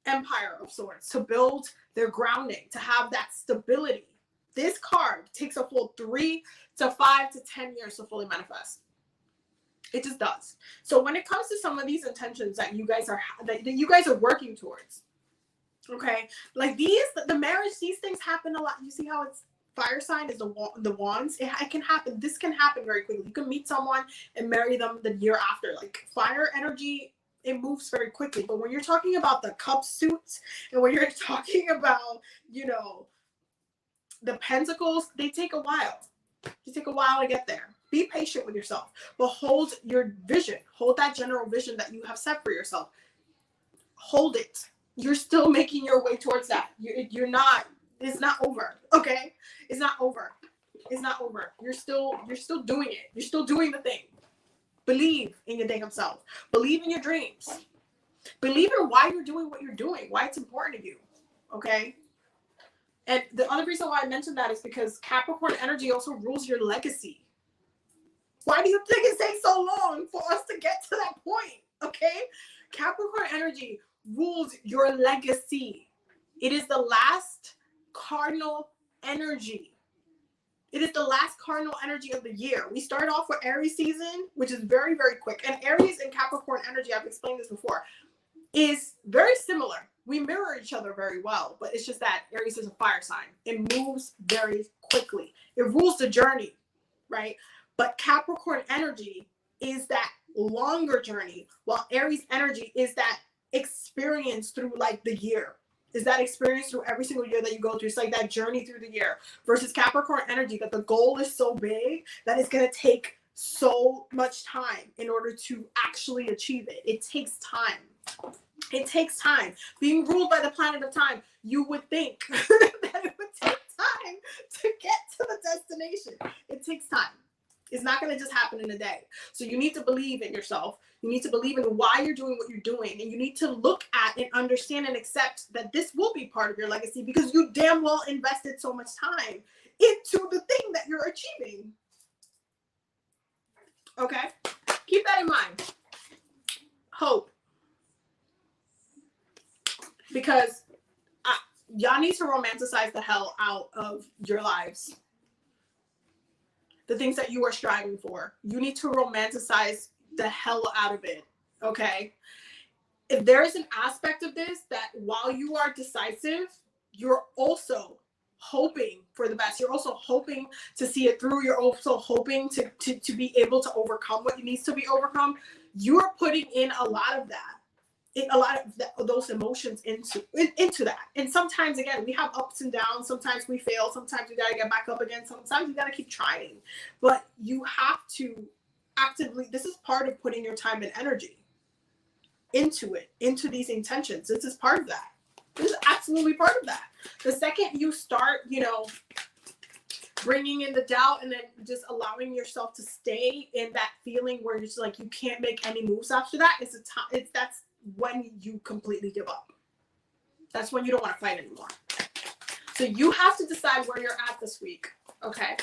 empire of sorts, to build their grounding, to have that stability. This card takes a full 3 to 5 to 10 years to fully manifest. It just does. So when it comes to some of these intentions that you guys are working towards, okay, like the marriage, these things happen a lot. You see how it's fire sign is the wands. It can happen. This can happen very quickly. You can meet someone and marry them the year after. Like fire energy, it moves very quickly. But when you're talking about the cup suits and when you're talking about, you know, the pentacles, they take a while. They take a while to get there. Be patient with yourself, but hold your vision. Hold that general vision that you have set for yourself. Hold it. You're still making your way towards that. You're not. It's not over. Okay, it's not over. It's not over. You're still doing it. You're still doing the thing. Believe in your damn self. Believe in your dreams. Believe in why you're doing what you're doing. Why it's important to you. Okay. And the other reason why I mentioned that is because Capricorn energy also rules your legacy. Why do you think it takes so long for us to get to that point? Okay? Capricorn energy rules your legacy. It is the last cardinal energy. It is the last cardinal energy of the year. We start off with Aries season, which is very, very quick. And Aries and Capricorn energy, I've explained this before, is very similar. We mirror each other very well, but it's just that Aries is a fire sign. It moves very quickly. It rules the journey, right? But Capricorn energy is that longer journey, while Aries energy is that experience through like the year. Is that experience through every single year that you go through. It's like that journey through the year. Versus Capricorn energy, that the goal is so big that it's going to take so much time in order to actually achieve it. It takes time. It takes time. Being ruled by the planet of time, you would think that it would take time to get to the destination. It takes time. It's not going to just happen in a day. So you need to believe in yourself. You need to believe in why you're doing what you're doing. And you need to look at and understand and accept that this will be part of your legacy because you damn well invested so much time into the thing that you're achieving. Okay? Keep that in mind. Hope. Because y'all need to romanticize the hell out of your lives. The things that you are striving for. You need to romanticize the hell out of it, okay? If there is an aspect of this that while you are decisive, you're also hoping for the best. You're also hoping to see it through. You're also hoping to be able to overcome what needs to be overcome. you're putting in a lot of that, those emotions into that. And sometimes, again, we have ups and downs. Sometimes we fail. Sometimes we got to get back up again. Sometimes you got to keep trying. But you have to actively, this is part of putting your time and energy into it, into these intentions. This is part of that. This is absolutely part of that. The second you start, bringing in the doubt and then just allowing yourself to stay in that feeling where you're just like, you can't make any moves after that, that's when you completely give up. That's when you don't want to fight anymore. So you have to decide where you're at this week. Okay.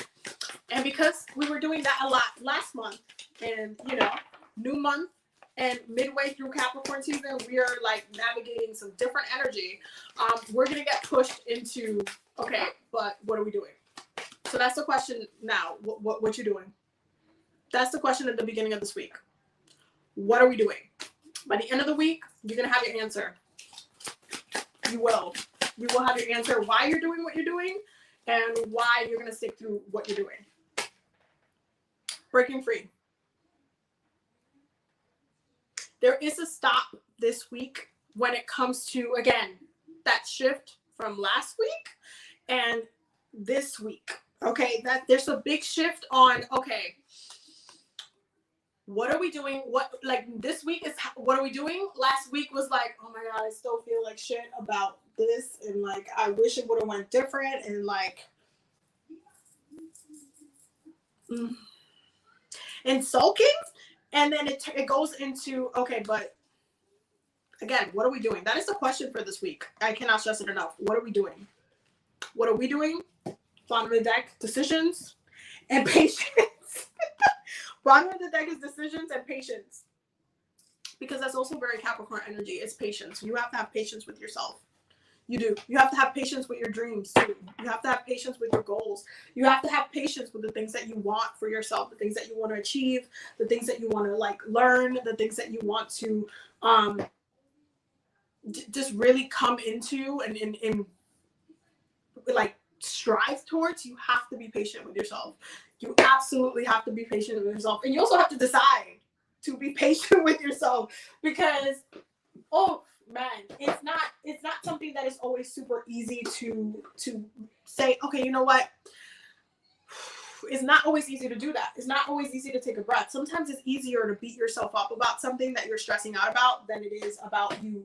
And because we were doing that a lot last month, and new month and midway through Capricorn season, we are like navigating some different energy. We're going to get pushed into, okay, but what are we doing? So that's the question now. What you doing? That's the question at the beginning of this week. What are we doing? By the end of the week, you're going to have your answer. You will. You will have your answer why you're doing what you're doing and why you're going to stick through what you're doing. Breaking free. There is a stop this week when it comes to, again, that shift from last week and this week. Okay, that there's a big shift on, okay, what are we doing? This week is, what are we doing? Last week was like, oh my God, I still feel like shit about this. And like, I wish it would have went different. And like, and sulking. And then it goes into, okay, but again, what are we doing? That is the question for this week. I cannot stress it enough. What are we doing? What are we doing? Bottom of the deck, decisions and patience. Bottom of the deck is decisions and patience. Because that's also very Capricorn energy. It's patience. You have to have patience with yourself. You do. You have to have patience with your dreams too. You have to have patience with your goals. You have to have patience with the things that you want for yourself, the things that you want to achieve, the things that you want to like learn, the things that you want to just really come into and like strive towards. You have to be patient with yourself. You absolutely have to be patient with yourself. And you also have to decide to be patient with yourself because, oh man, it's not something that is always super easy to say, okay, you know what? It's not always easy to do that. It's not always easy to take a breath. Sometimes it's easier to beat yourself up about something that you're stressing out about than it is about you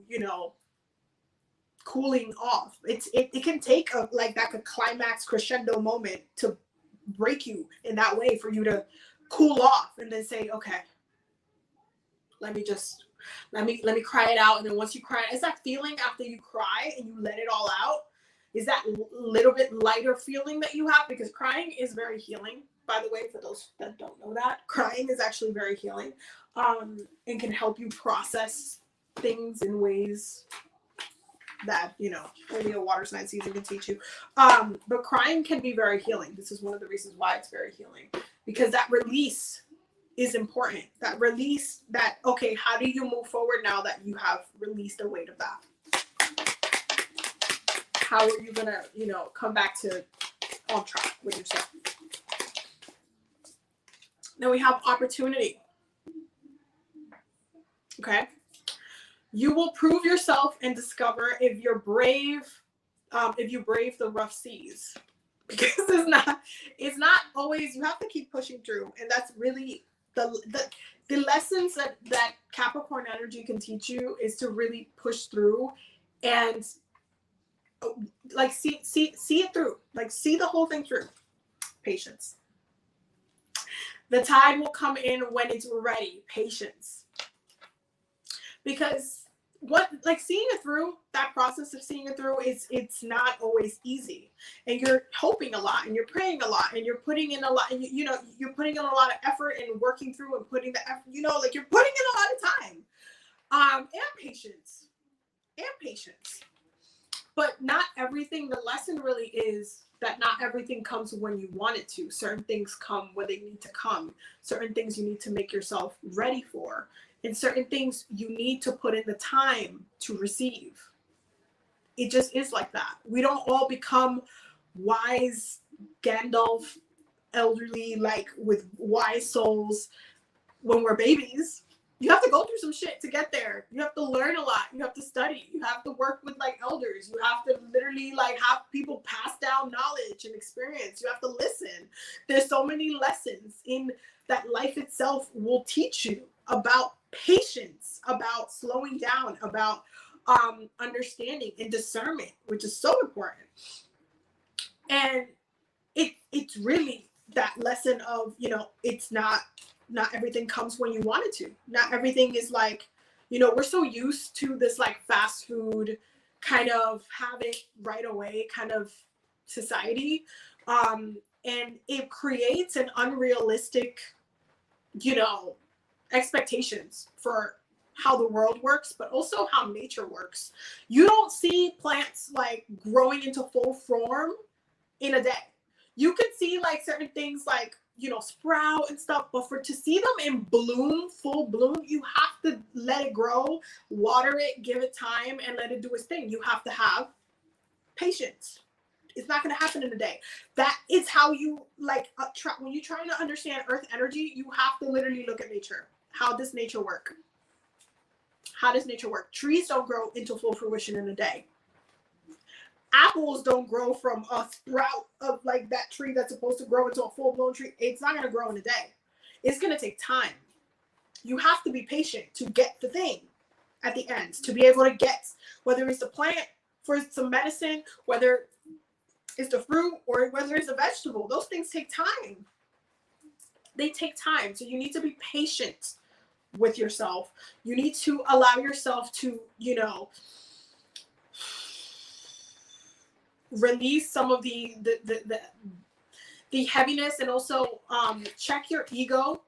cooling off. It can take a climax crescendo moment to break you in that way for you to cool off and then say, okay, let me cry it out. And then once you cry, it's that feeling after you cry and you let it all out, is that little bit lighter feeling that you have, because crying is very healing. By the way, for those that don't know that, crying is actually very healing, and can help you process things in ways that only a water sign season can teach you. But crying can be very healing. This is one of the reasons why it's very healing, because that release is important. That release, that, okay, how do you move forward now that you have released the weight of that? How are you gonna come back to on track with yourself? Then we have opportunity. Okay, you will prove yourself and discover if you're brave, if you brave the rough seas, because it's not always, you have to keep pushing through. And that's really the lessons that Capricorn energy can teach you, is to really push through and like see it through, like see the whole thing through. Patience. The tide will come in when it's ready. Patience. Because seeing it through, that process of seeing it through, it's not always easy. And you're hoping a lot and you're praying a lot and you're putting in a lot, and you're putting in a lot of effort and working through and putting the effort, you're putting in a lot of time. And patience. But not everything, the lesson really is that not everything comes when you want it to. Certain things come when they need to come. Certain things you need to make yourself ready for. And certain things you need to put in the time to receive. It just is like that. We don't all become wise Gandalf, elderly, like with wise souls when we're babies. You have to go through some shit to get there. You have to learn a lot. You have to study. You have to work with like elders. You have to literally like have people pass down knowledge and experience. You have to listen. There's so many lessons in that life itself will teach you about patience, about slowing down, about understanding and discernment, which is so important. And it's really that lesson of, you know, it's not everything comes when you want it to. Not everything is like, you know, we're so used to this like fast food kind of have it right away kind of society. And it creates an unrealistic, you know, expectations for how the world works, but also how nature works. You don't see plants like growing into full form in a day. You can see like certain things like, you know, sprout and stuff, but to see them in bloom, full bloom, you have to let it grow, water it, give it time, and let it do its thing. You have to have patience. It's not going to happen in a day. That is how you like when you're trying to understand earth energy, you have to literally look at nature. How does nature work? How does nature work? Trees don't grow into full fruition in a day. Apples don't grow from a sprout of like that tree that's supposed to grow into a full-blown tree. It's not going to grow in a day. It's going to take time. You have to be patient to get the thing at the end, to be able to get, whether it's the plant for some medicine, whether it's the fruit, or whether it's a vegetable. Those things take time. They take time. So you need to be patient with yourself. You need to allow yourself to, you know, release some of the heaviness, and also check your ego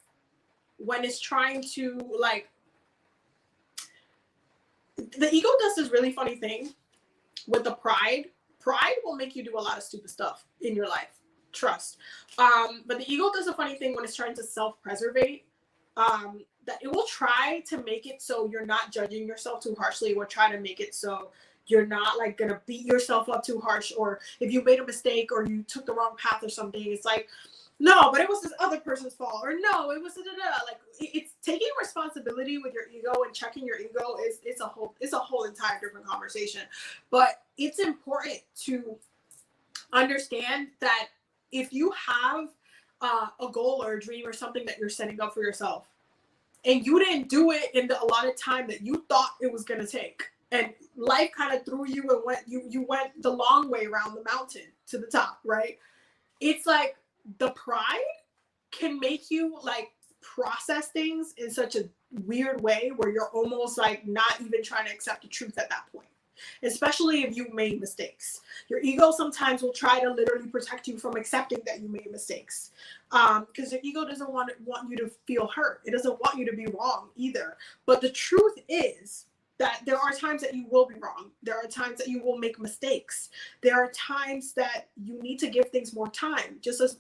when it's trying to like, the ego does this really funny thing with the pride. Pride will make you do a lot of stupid stuff in your life. Trust. But the ego does a funny thing when it's trying to self-preservate. That it will try to make it so you're not judging yourself too harshly. It will try to make it so you're not like gonna beat yourself up too harsh, or if you made a mistake or you took the wrong path or something, it's like, no, but it was this other person's fault, or no, it was like it's taking responsibility with your ego and checking your ego is it's a whole entire different conversation. But it's important to understand that if you have a goal or a dream or something that you're setting up for yourself, and you didn't do it in the allotted time that you thought it was gonna take, and life kind of threw you and you went the long way around the mountain to the top, right? It's like the pride can make you like process things in such a weird way where you're almost like not even trying to accept the truth at that point, especially if you made mistakes. Your ego sometimes will try to literally protect you from accepting that you made mistakes, because your ego doesn't want you to feel hurt. It doesn't want you to be wrong either. But the truth is that there are times that you will be wrong. There are times that you will make mistakes. There are times that you need to give things more time. Just as,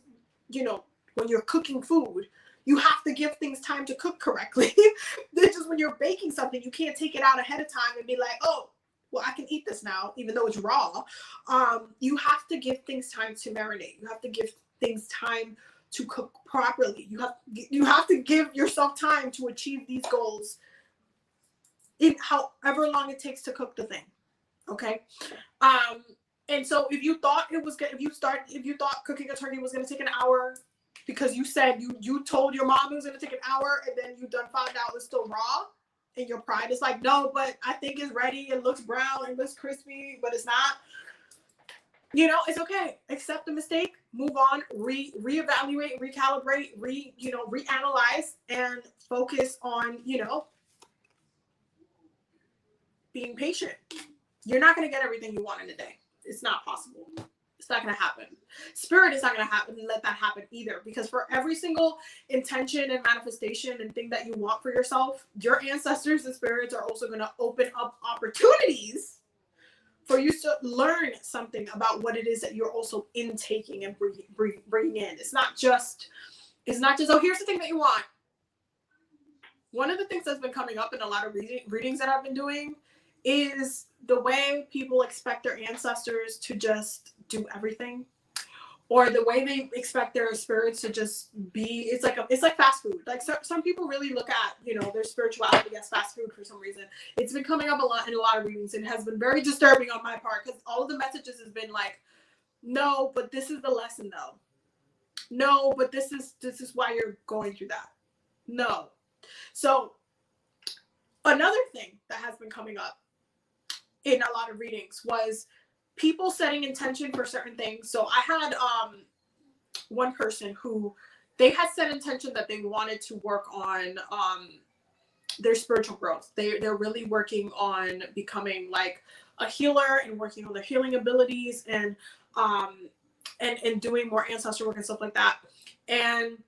you know, when you're cooking food, you have to give things time to cook correctly. It's just when you're baking something, you can't take it out ahead of time and be like, oh, well, I can eat this now, even though it's raw. You have to give things time to marinate. You have to give things time to cook properly. You have to give yourself time to achieve these goals in however long it takes to cook the thing. Okay. And so if you thought it was good, if you thought cooking a turkey was going to take an hour because you said you told your mom it was going to take an hour, and then you done found out it's still raw, and your pride is like, no, but I think it's ready. It looks brown. It looks crispy, but it's not. You know, it's okay. Accept the mistake. Move on. Reevaluate. Recalibrate. Reanalyze, and focus on, being patient. You're not going to get everything you want in a day. It's not possible. It's not going to happen. Spirit is not going to let that happen either, because for every single intention and manifestation and thing that you want for yourself, your ancestors and spirits are also going to open up opportunities for you to learn something about what it is that you're also intaking and bringing in. It's not just, oh, here's the thing that you want. One of the things that's been coming up in a lot of readings that I've been doing is the way people expect their ancestors to just do everything, or the way they expect their spirits to just be. It's like fast food. Like some people really look at, you know, their spirituality as fast food for some reason. It's been coming up a lot in a lot of readings, and has been very disturbing on my part, because all of the messages has been like, no, but this is the lesson though. No, but this is why you're going through that. No. So another thing that has been coming up in a lot of readings was people setting intention for certain things. So I had one person who, they had set intention that they wanted to work on their spiritual growth. They're really working on becoming like a healer and working on their healing abilities, and doing more ancestor work and stuff like that. And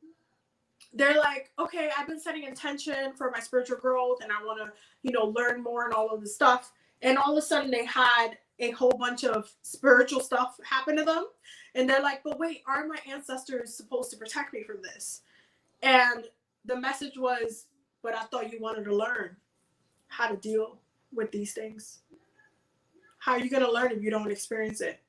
they're like, okay, I've been setting intention for my spiritual growth, and I want to, you know, learn more and all of this stuff. And all of a sudden they had a whole bunch of spiritual stuff happen to them. And they're like, but wait, aren't my ancestors supposed to protect me from this? And the message was, but I thought you wanted to learn how to deal with these things. How are you going to learn if you don't experience it?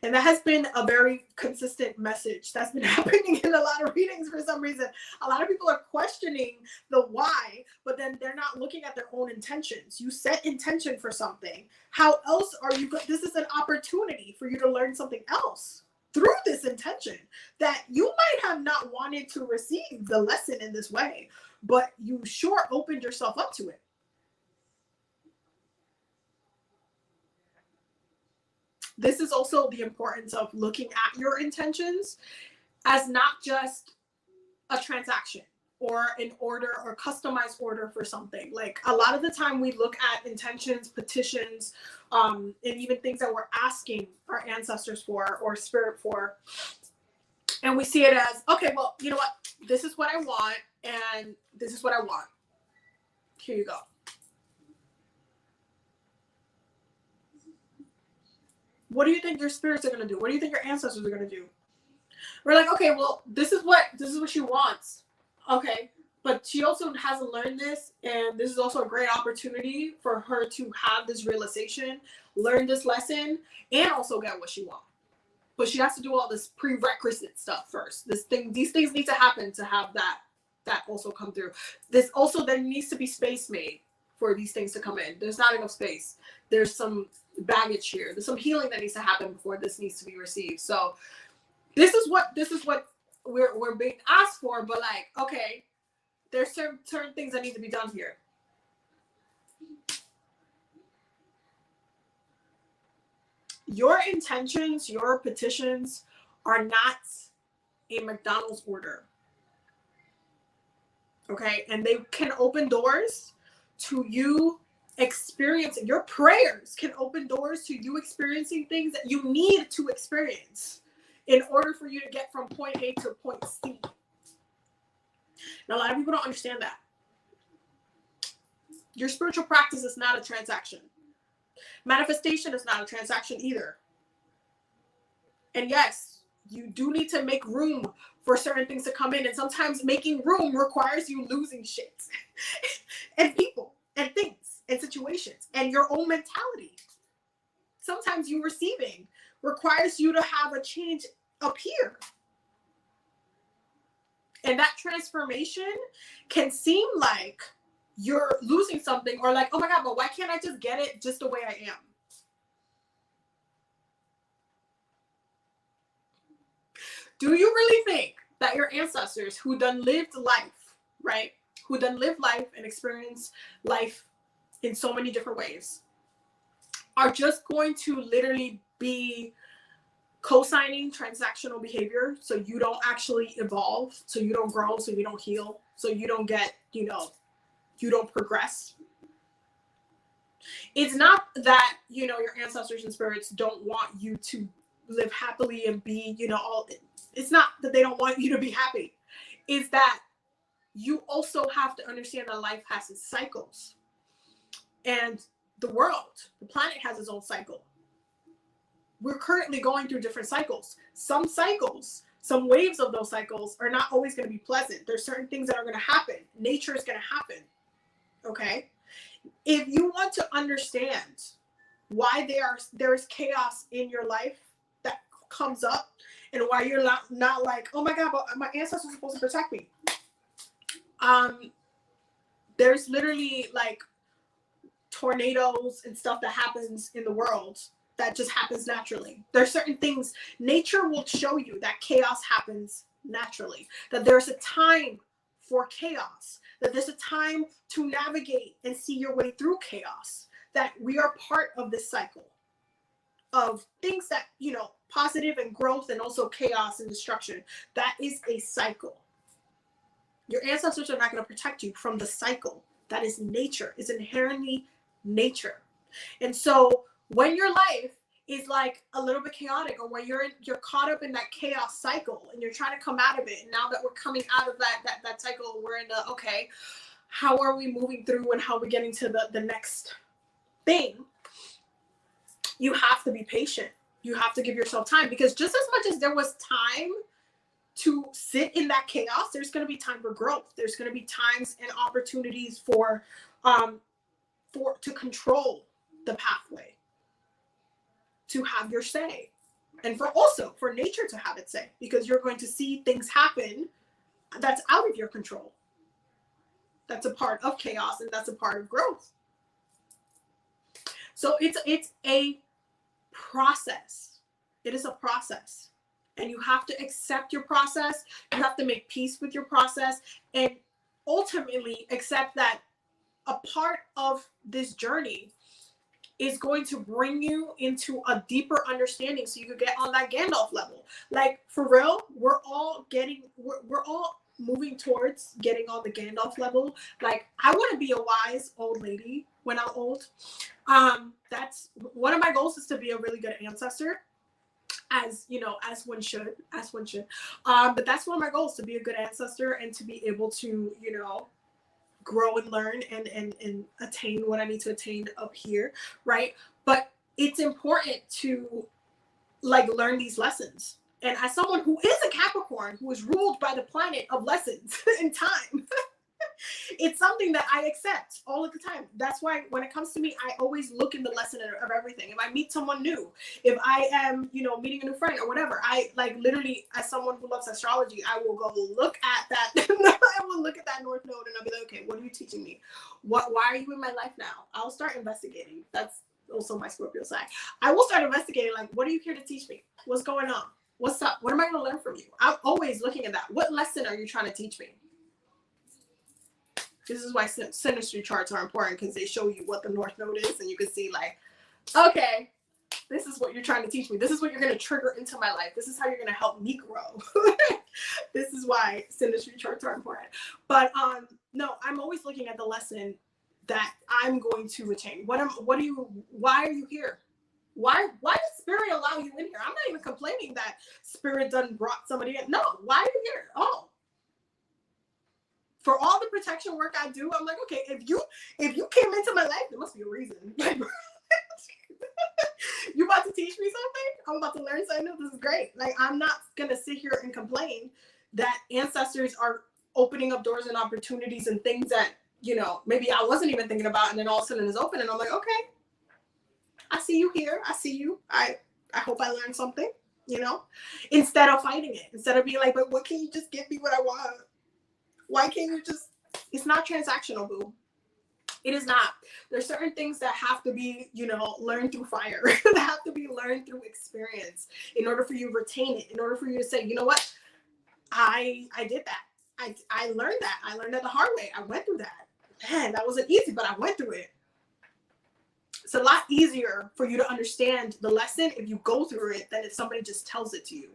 And that has been a very consistent message that's been happening in a lot of readings for some reason. A lot of people are questioning the why, but then they're not looking at their own intentions. You set intention for something. How else are you this is an opportunity for you to learn something else through this intention that you might have not wanted to receive the lesson in this way, but you sure opened yourself up to it. This is also the importance of looking at your intentions as not just a transaction or an order or customized order for something. Like a lot of the time we look at intentions, petitions, and even things that we're asking our ancestors for or spirit for. And we see it as, okay, well, you know what? This is what I want, and this is what I want. Here you go. What do you think your spirits are going to do? What do you think your ancestors are going to do? We're like, okay, well, this is what she wants. Okay, but she also hasn't learned this, and this is also a great opportunity for her to have this realization, learn this lesson, and also get what she wants. But she has to do all this prerequisite stuff first. These things need to happen to have that also come through. There needs to be space made for these things to come in. There's not enough space. There's some baggage here. There's some healing that needs to happen before this needs to be received. So this is what we're being asked for, but like, okay, there's certain things that need to be done here. Your intentions, your petitions are not a McDonald's order. Okay? And they can open doors to you experiencing, your prayers can open doors to you experiencing things that you need to experience in order for you to get from point A to point C. Now, a lot of people don't understand that. Your spiritual practice is not a transaction. Manifestation is not a transaction either. And yes, you do need to make room for certain things to come in. And sometimes making room requires you losing shit and people and things and situations and your own mentality. Sometimes you receiving requires you to have a change up here. And that transformation can seem like you're losing something, or like, oh my God, but why can't I just get it just the way I am? Do you really think that your ancestors who done lived life, right? Who done lived life and experienced life in so many different ways are just going to literally be co-signing transactional behavior so you don't actually evolve, so you don't grow, so you don't heal, so you don't get, you don't progress? It's not that, your ancestors and spirits don't want you to live happily and be, it's not that they don't want you to be happy. It's that you also have to understand that life has its cycles. And the planet has its own cycle. We're currently going through different cycles. Some waves of those cycles are not always going to be pleasant. There's certain things that are going to happen. Nature is going to happen. Okay? If you want to understand why there's chaos in your life that comes up, and why you're not like, oh my God, but my ancestors are supposed to protect me. There's literally like tornadoes and stuff that happens in the world that just happens naturally. There's certain things nature will show you that chaos happens naturally, that there's a time for chaos, that there's a time to navigate and see your way through chaos, that we are part of this cycle of things that, you know, positive and growth, and also chaos and destruction. That is a cycle. Your ancestors are not going to protect you from the cycle. That is nature. It's inherently nature. And so when your life is like a little bit chaotic, or when you're caught up in that chaos cycle and you're trying to come out of it, and now that we're coming out of that cycle, we're in the, okay, how are we moving through, and how are we getting to the next thing? You have to be patient. You have to give yourself time, because just as much as there was time to sit in that chaos, there's going to be time for growth. There's going to be times and opportunities for to control the pathway, to have your say, and for nature to have its say, because you're going to see things happen that's out of your control. That's a part of chaos, and that's a part of growth. So it's a process. It is a process. And you have to accept your process. You have to make peace with your process, and ultimately accept that a part of this journey is going to bring you into a deeper understanding, so you could get on that Gandalf level. Like, for real, we're all moving towards getting on the Gandalf level. Like, I want to be a wise old lady when I'm old. That's one of my goals, is to be a really good ancestor, as you know, as one should. But that's one of my goals, to be a good ancestor, and to be able to, you know, grow and learn and attain what I need to attain up here, right? But it's important to like learn these lessons. And as someone who is a Capricorn, who is ruled by the planet of lessons in time, it's something that I accept all of the time. That's why when it comes to me, I always look in the lesson of everything. If I meet someone new, if I am, you know, meeting a new friend or whatever, I like literally, as someone who loves astrology, I will go look at that. I will look at that North Node, and I'll be like, okay, what are you teaching me? Why are you in my life now? I'll start investigating. That's also my Scorpio side. I will start investigating, like, what are you here to teach me? What's going on? What's up? What am I going to learn from you? I'm always looking at that. What lesson are you trying to teach me? This is why synastry charts are important, because they show you what the North Node is, and you can see like, okay, this is what you're trying to teach me. This is what you're going to trigger into my life. This is how you're going to help me grow. This is why synastry charts are important. But no, I'm always looking at the lesson that I'm going to attain. Why are you here? Why does Spirit allow you in here? I'm not even complaining that Spirit done brought somebody in. No, why are you here? Oh, for all the protection work I do, I'm like, okay, if you came into my life, there must be a reason. Like, you about to teach me something? I'm about to learn something. This is great. Like, I'm not gonna sit here and complain that ancestors are opening up doors and opportunities and things that, you know, maybe I wasn't even thinking about, and then all of a sudden it's open, and I'm like, okay, I see you here. I see you. I hope I learned something, you know, instead of fighting it, instead of being like, but what, can you just give me what I want? Why can't you just, it's not transactional, boo. It is not. There's certain things that have to be, you know, learned through fire. That have to be learned through experience in order for you to retain it, in order for you to say, you know what, I did that. I learned that. I learned that the hard way. I went through that. Man, that wasn't easy, but I went through it. It's a lot easier for you to understand the lesson if you go through it than if somebody just tells it to you.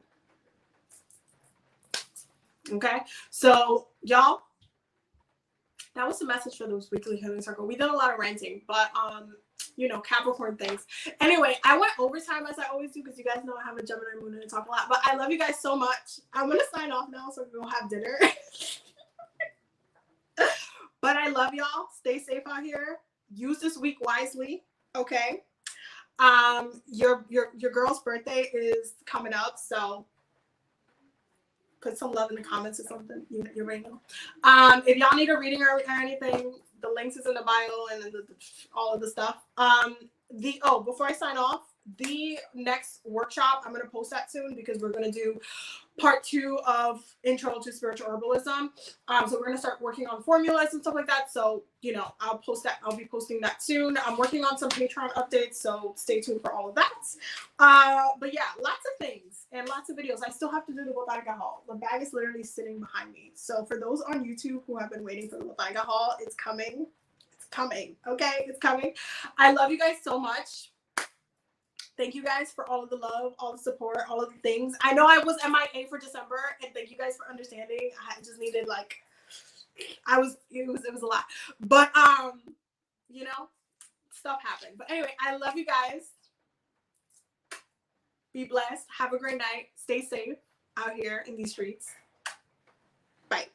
Okay, so y'all, that was the message for this weekly healing circle. We did a lot of ranting, but you know, Capricorn things. Anyway, I went overtime as I always do, because you guys know I have a Gemini moon and I talk a lot. But I love you guys so much. I'm gonna sign off now so we can go have dinner. But I love y'all. Stay safe out here. Use this week wisely. Okay. Your girl's birthday is coming up, so put some love in the comments or something. You already know. If y'all need a reading or anything, the links is in the bio and then all of the stuff. Before I sign off, the next workshop, I'm going to post that soon because we're going to do part 2 of Intro to Spiritual Herbalism. So we're going to start working on formulas and stuff like that. So, I'll post that. I'll be posting that soon. I'm working on some Patreon updates, so stay tuned for all of that. But yeah, lots of things and lots of videos. I still have to do the bodega haul. The bag is literally sitting behind me. So for those on YouTube who have been waiting for the bodega haul, it's coming. It's coming. Okay, it's coming. I love you guys so much. Thank you guys for all of the love, all the support, all of the things. I know I was MIA for December, and thank you guys for understanding. I just needed it was a lot. But stuff happened. But anyway, I love you guys. Be blessed. Have a great night. Stay safe out here in these streets. Bye.